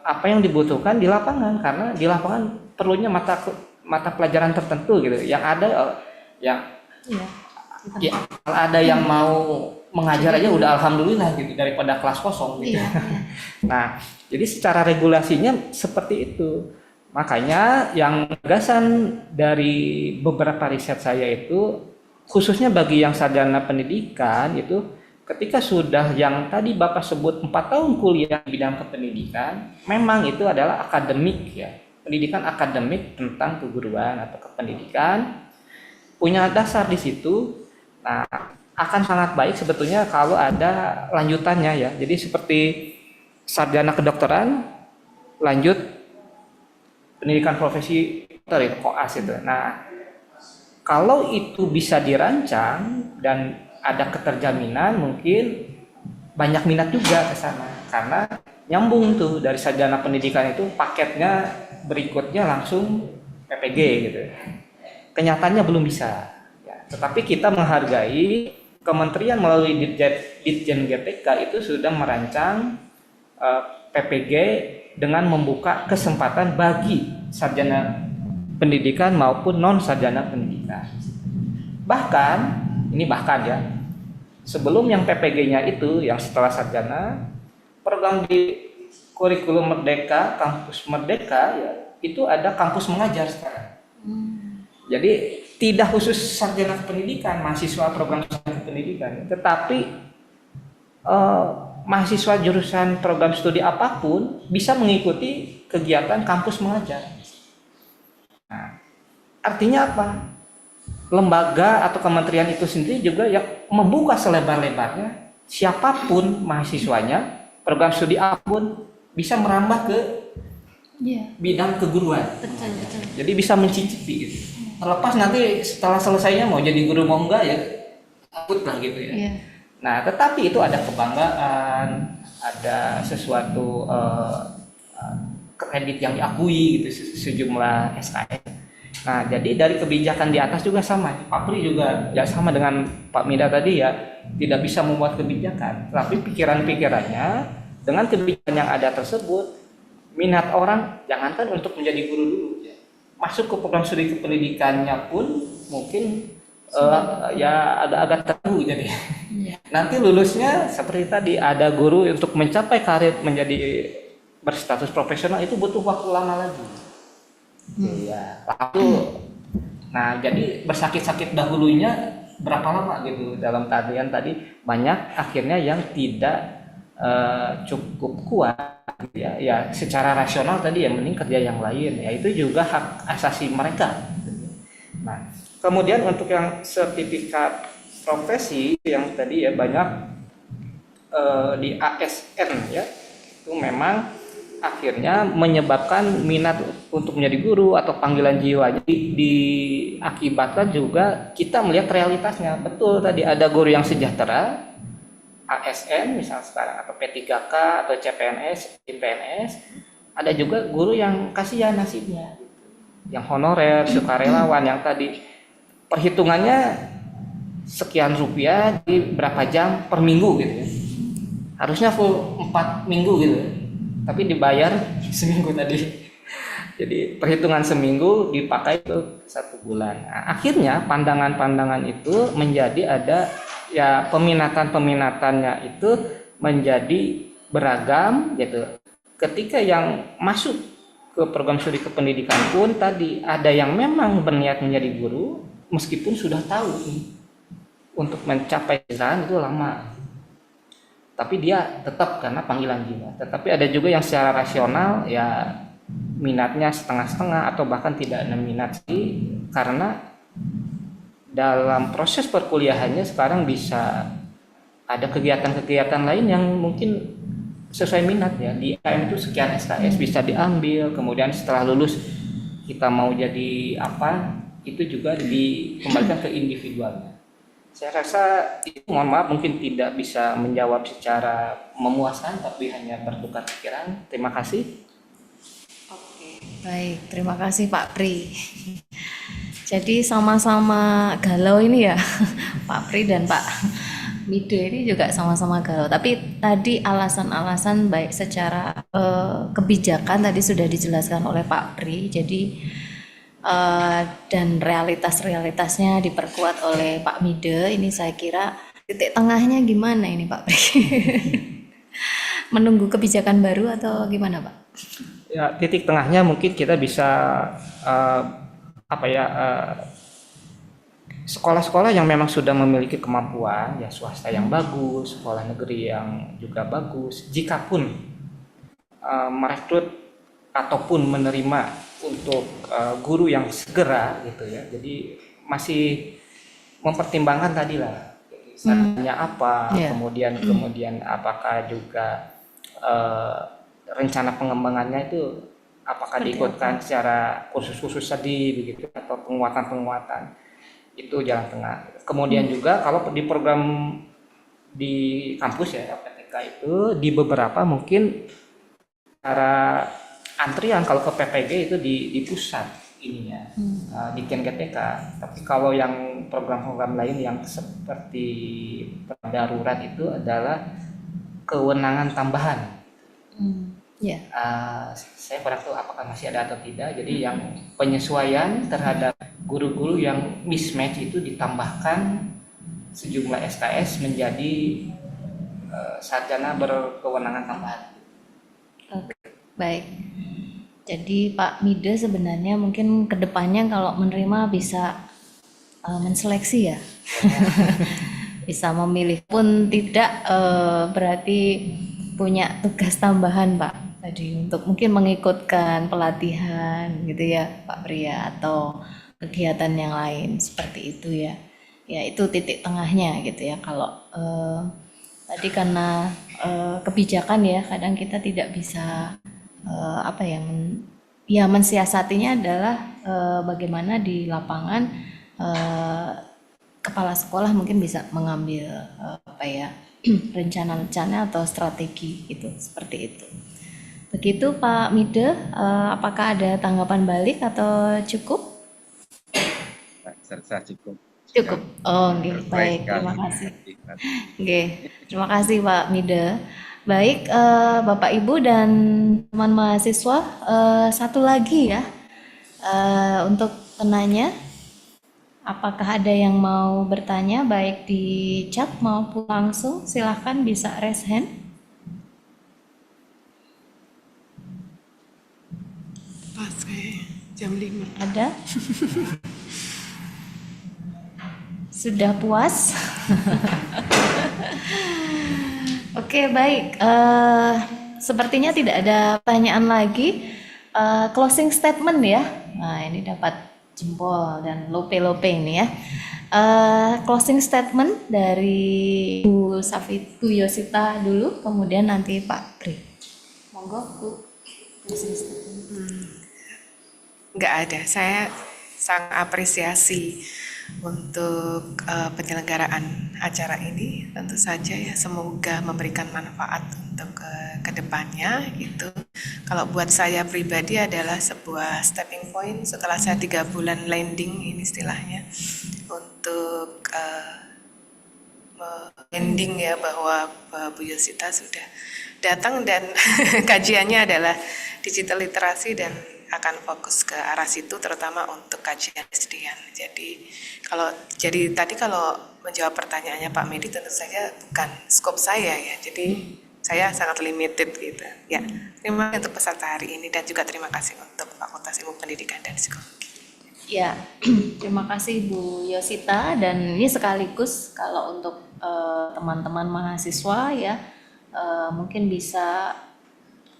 D: apa yang dibutuhkan di lapangan, karena di lapangan perlunya mata pelajaran tertentu gitu. Yang ada yang ya, kalau ada yang mau mengajar aja udah alhamdulillah gitu daripada kelas kosong gitu. Nah, jadi secara regulasinya seperti itu. Makanya yang gagasan dari beberapa riset saya itu khususnya bagi yang sarjana pendidikan itu ketika sudah yang tadi Bapak sebut 4 tahun kuliah di bidang kependidikan, memang itu adalah akademik ya. Pendidikan akademik tentang keguruan atau kependidikan punya dasar di situ. Nah, akan sangat baik sebetulnya kalau ada lanjutannya ya. Jadi seperti sarjana kedokteran, lanjut pendidikan profesi dokter itu koas itu. Nah, kalau itu bisa dirancang dan ada keterjaminan, mungkin banyak minat juga ke sana karena nyambung tuh dari sarjana pendidikan itu paketnya berikutnya langsung PPG gitu. Kenyataannya belum bisa. Tetapi kita menghargai Kementerian melalui Ditjen GTK itu sudah merancang PPG dengan membuka kesempatan bagi sarjana pendidikan maupun non sarjana pendidikan. Bahkan ya, sebelum yang PPG-nya itu yang setelah sarjana, program di kurikulum Merdeka, kampus Merdeka ya, itu ada kampus mengajar sekarang. Jadi tidak khusus sarjana pendidikan, mahasiswa program sarjana pendidikan, tetapi mahasiswa jurusan program studi apapun bisa mengikuti kegiatan kampus mengajar. Nah, artinya apa? Lembaga atau kementerian itu sendiri juga yang membuka selebar-lebarnya, siapapun mahasiswanya, program studi apapun bisa merambah ke bidang keguruan.
A: Betul.
D: Jadi bisa mencicipi gitu. Terlepas nanti setelah selesainya mau jadi guru mau enggak ya, takut lah gitu ya.
A: Iya.
D: Nah, tetapi itu ada kebanggaan, ada sesuatu kredit yang diakui gitu sejumlah SKS. Nah, jadi dari kebijakan di atas juga sama. Pak Pri juga ya sama dengan Pak Mida tadi ya, tidak bisa membuat kebijakan, tapi pikiran-pikirannya dengan kebijakan yang ada tersebut, minat orang jangankan untuk menjadi guru dulu, masuk ke program studi kependidikannya pun mungkin ya agak terganggu jadi. Nanti lulusnya seperti tadi ada guru untuk mencapai karir menjadi berstatus profesional itu butuh waktu lama lagi. Ya, lalu, nah jadi bersakit-sakit dahulunya berapa lama gitu dalam tadian tadi banyak akhirnya yang tidak cukup kuat ya secara rasional tadi ya mending kerja yang lain ya itu juga hak asasi mereka. Nah kemudian untuk yang sertifikat profesi yang tadi ya banyak di ASN ya itu memang akhirnya menyebabkan minat untuk menjadi guru atau panggilan jiwa. Jadi diakibatkan juga kita melihat realitasnya. Betul tadi ada guru yang sejahtera, ASN misalnya sekarang atau P3K atau CPNS, PNS. Ada juga guru yang kasihan nasibnya, yang honorer, sukarelawan yang tadi perhitungannya sekian rupiah di berapa jam per minggu gitu ya. Harusnya full 4 minggu gitu ya. Tapi dibayar seminggu tadi. Jadi perhitungan seminggu dipakai itu 1 bulan. Nah, akhirnya pandangan-pandangan itu menjadi ada ya peminatan-peminatannya itu menjadi beragam gitu. Ketika yang masuk ke program studi kependidikan pun tadi ada yang memang berniat menjadi guru meskipun sudah tahu untuk mencapai jalan itu lama. Tapi dia tetap karena panggilan jiwa. Tetapi ada juga yang secara rasional ya minatnya setengah-setengah atau bahkan tidak ada minat sih karena dalam proses perkuliahannya sekarang bisa ada kegiatan-kegiatan lain yang mungkin sesuai minat ya. Di IAIN itu sekian SKS bisa diambil, kemudian setelah lulus kita mau jadi apa itu juga dikembalikan ke individualnya. Saya rasa itu mohon maaf mungkin tidak bisa menjawab secara memuaskan tapi hanya bertukar pikiran. Terima kasih.
A: Oke, baik. Terima kasih Pak Pri. Jadi sama-sama galau ini ya Pak Pri dan Pak Mide ini juga sama-sama galau. Tapi tadi alasan-alasan baik secara kebijakan tadi sudah dijelaskan oleh Pak Pri. Jadi dan realitas-realitasnya diperkuat oleh Pak Mide. Ini saya kira titik tengahnya gimana ini Pak Pri? Menunggu kebijakan baru atau gimana Pak?
D: Ya, titik tengahnya mungkin kita bisa sekolah-sekolah yang memang sudah memiliki kemampuan ya swasta yang bagus, sekolah negeri yang juga bagus. Jikapun merekrut ataupun menerima untuk guru yang segera gitu ya. Jadi masih mempertimbangkan tadi lah sarannya apa, kemudian apakah juga rencana pengembangannya itu apakah diikutkan secara khusus-khusus tadi begitu atau penguatan-penguatan. Itu jalan tengah. Kemudian juga kalau di program di kampus ya PTK itu di beberapa mungkin cara antrian kalau ke PPG itu di pusat ininya di KenGTK. Tapi kalau yang program-program lain yang seperti darurat itu adalah kewenangan tambahan. Saya kurang tahu apakah masih ada atau tidak. Jadi yang penyesuaian terhadap guru-guru yang mismatch itu ditambahkan sejumlah SKS menjadi sarjana berkewenangan tambahan.
A: Oke, baik. Jadi Pak Mide sebenarnya mungkin kedepannya kalau menerima bisa menseleksi ya. bisa memilih pun tidak berarti punya tugas tambahan Pak tadi untuk mungkin mengikutkan pelatihan gitu ya Pak Pria atau kegiatan yang lain seperti itu ya. Ya itu titik tengahnya gitu ya kalau tadi karena kebijakan ya kadang kita tidak bisa apa ya ya mensiasatinya adalah bagaimana di lapangan kepala sekolah mungkin bisa mengambil apa ya rencana-rencana atau strategi gitu seperti itu. Begitu Pak Mide, apakah ada tanggapan balik atau cukup?
F: Saya cukup.
A: Cukup. Oh, nggih, baik. Terima kasih. Nggih, terima kasih Pak Mide. Baik, Bapak Ibu dan teman mahasiswa, satu lagi ya untuk penanya. Apakah ada yang mau bertanya baik di chat maupun langsung? Silahkan bisa raise hand.
C: Pas kayak jam 5.
A: Ada? Sudah puas? Oke, baik. Sepertinya tidak ada pertanyaan lagi. Closing statement ya. Nah, ini dapat jempol dan lope-lope ini ya. Closing statement dari Bu Yosita dulu, kemudian nanti Pak Pri. Monggo Bu. Closing statement.
C: Nggak ada. Saya sangat apresiasi untuk penyelenggaraan acara ini. Tentu saja ya semoga memberikan manfaat untuk ke depannya gitu. Kalau buat saya pribadi adalah sebuah stepping point setelah saya 3 bulan landing ini istilahnya untuk landing ya bahwa Bu Yosita sudah datang dan kajiannya adalah digital literasi dan akan fokus ke arah situ terutama untuk kajian SDN. Jadi tadi kalau menjawab pertanyaannya Pak Medi tentu saja bukan skop saya ya. Jadi saya sangat limited gitu. Ya, terima kasih untuk peserta hari ini dan juga terima kasih untuk Fakultas Ilmu Pendidikan dan Psikologi.
A: Ya, terima kasih Bu Yosita dan ini sekaligus kalau untuk teman-teman mahasiswa ya mungkin bisa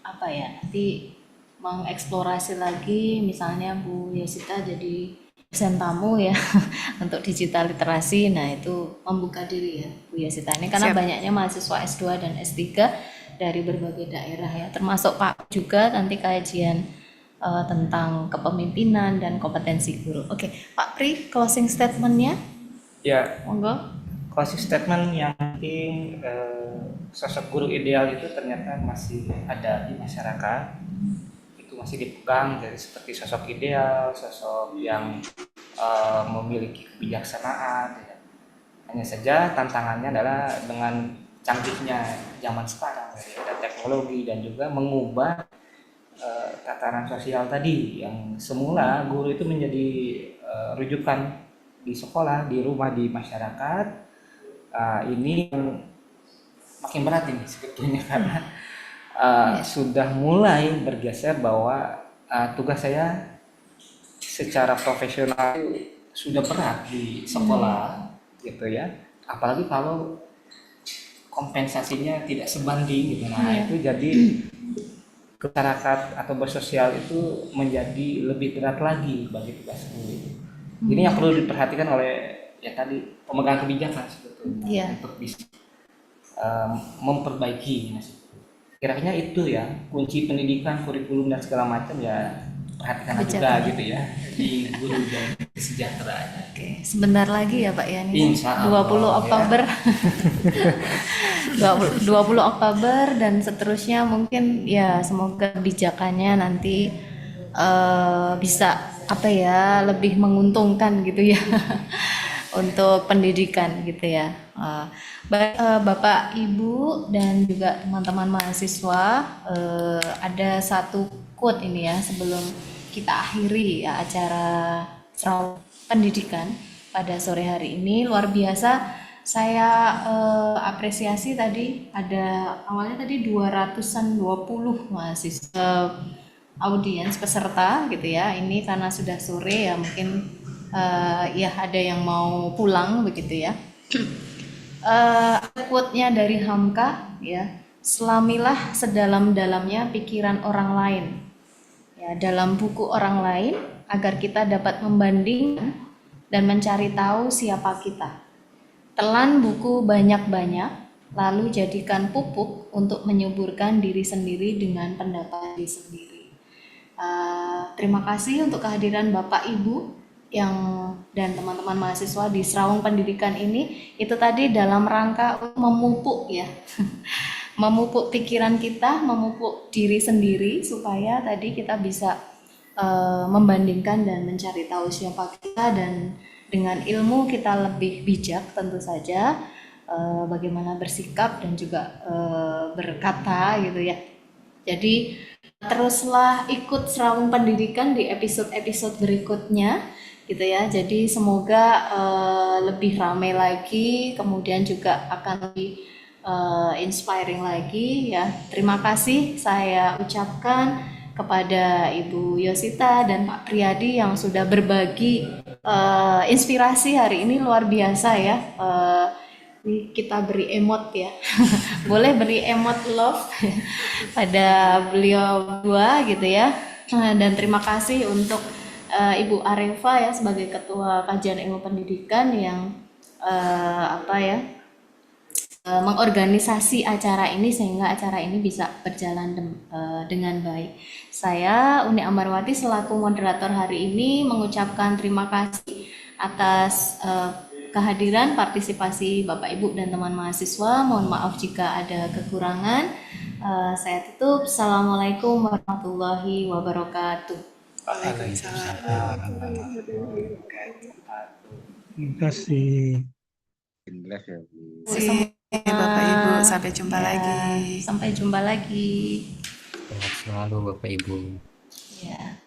A: apa ya nanti mengeksplorasi lagi misalnya Bu Yosita jadi dosen tamu ya untuk digital literasi. Nah itu membuka diri ya Bu Yosita ini karena
C: Siap.
A: banyaknya mahasiswa S2 dan S3 dari berbagai daerah ya termasuk Pak juga nanti kajian tentang kepemimpinan dan kompetensi guru. Oke, Pak Pri closing statementnya
D: Ya,
A: monggo.
D: closing statement yang penting sosok guru ideal itu ternyata masih ada di masyarakat. Masih dipegang dari seperti sosok ideal, sosok yang memiliki kebijaksanaan. Ya. Hanya saja tantangannya adalah dengan canggihnya zaman sekarang, ya, ada teknologi dan juga mengubah tataran sosial tadi yang semula guru itu menjadi rujukan di sekolah, di rumah, di masyarakat. Ini makin berat ini sebetulnya karena sudah mulai bergeser bahwa tugas saya secara profesional sudah berat di sekolah gitu ya, apalagi kalau kompensasinya tidak sebanding gitu. Nah itu jadi masyarakat atau bersosial itu menjadi lebih berat lagi bagi tugas guru. Ini yang perlu diperhatikan oleh ya tadi pemegang kebijakan sebetulnya untuk bisa memperbaiki. Kira-kira itu ya kunci pendidikan, kurikulum dan segala macam ya perhatikan juga gitu ya di guru dan kesejahteraan.
A: Oke, sebentar lagi ya Pak ya nih.
D: Insya Allah,
A: 20 Oktober. Ya. 20 Oktober dan seterusnya mungkin ya semoga kebijakannya nanti bisa apa ya lebih menguntungkan gitu ya untuk pendidikan gitu ya. Baik Bapak Ibu dan juga teman-teman mahasiswa ada satu quote ini ya sebelum kita akhiri ya acara pendidikan pada sore hari ini. Luar biasa saya apresiasi tadi ada awalnya tadi 220 mahasiswa audiens peserta gitu ya. Ini karena sudah sore ya mungkin ya ada yang mau pulang begitu ya. quote-nya dari Hamka ya, selamilah sedalam-dalamnya pikiran orang lain ya, dalam buku orang lain agar kita dapat membandingkan dan mencari tahu siapa kita. Telan buku banyak-banyak, lalu jadikan pupuk untuk menyuburkan diri sendiri dengan pendapat diri sendiri. Terima kasih untuk kehadiran Bapak Ibu dan teman-teman mahasiswa di Serawung Pendidikan ini. Itu tadi dalam rangka memupuk ya, memupuk pikiran kita, memupuk diri sendiri supaya tadi kita bisa membandingkan dan mencari tahu siapa kita, dan dengan ilmu kita lebih bijak tentu saja bagaimana bersikap dan juga berkata gitu ya. Jadi teruslah ikut Serawung Pendidikan di episode-episode berikutnya gitu ya. Jadi semoga lebih ramai lagi, kemudian juga akan lebih inspiring lagi ya. Terima kasih saya ucapkan kepada Ibu Yosita dan Pak Priyadi yang sudah berbagi inspirasi hari ini, luar biasa ya. Ini kita beri emot ya. Boleh beri emot love pada beliau dua gitu ya. Dan terima kasih untuk Ibu Areva ya sebagai Ketua Kajian Ilmu Pendidikan yang mengorganisasi acara ini sehingga acara ini bisa berjalan dengan baik. Saya Uni Amarwati selaku moderator hari ini mengucapkan terima kasih atas kehadiran partisipasi Bapak Ibu dan teman mahasiswa. Mohon maaf jika ada kekurangan. Saya tutup. Assalamualaikum warahmatullahi wabarakatuh.
C: Waalaikumsalam.
G: Terima kasih.
C: Terima kasih Bapak Ibu, sampai jumpa lagi.
A: Sampai jumpa lagi.
H: Sehat selalu Bapak Ibu.
A: Ya.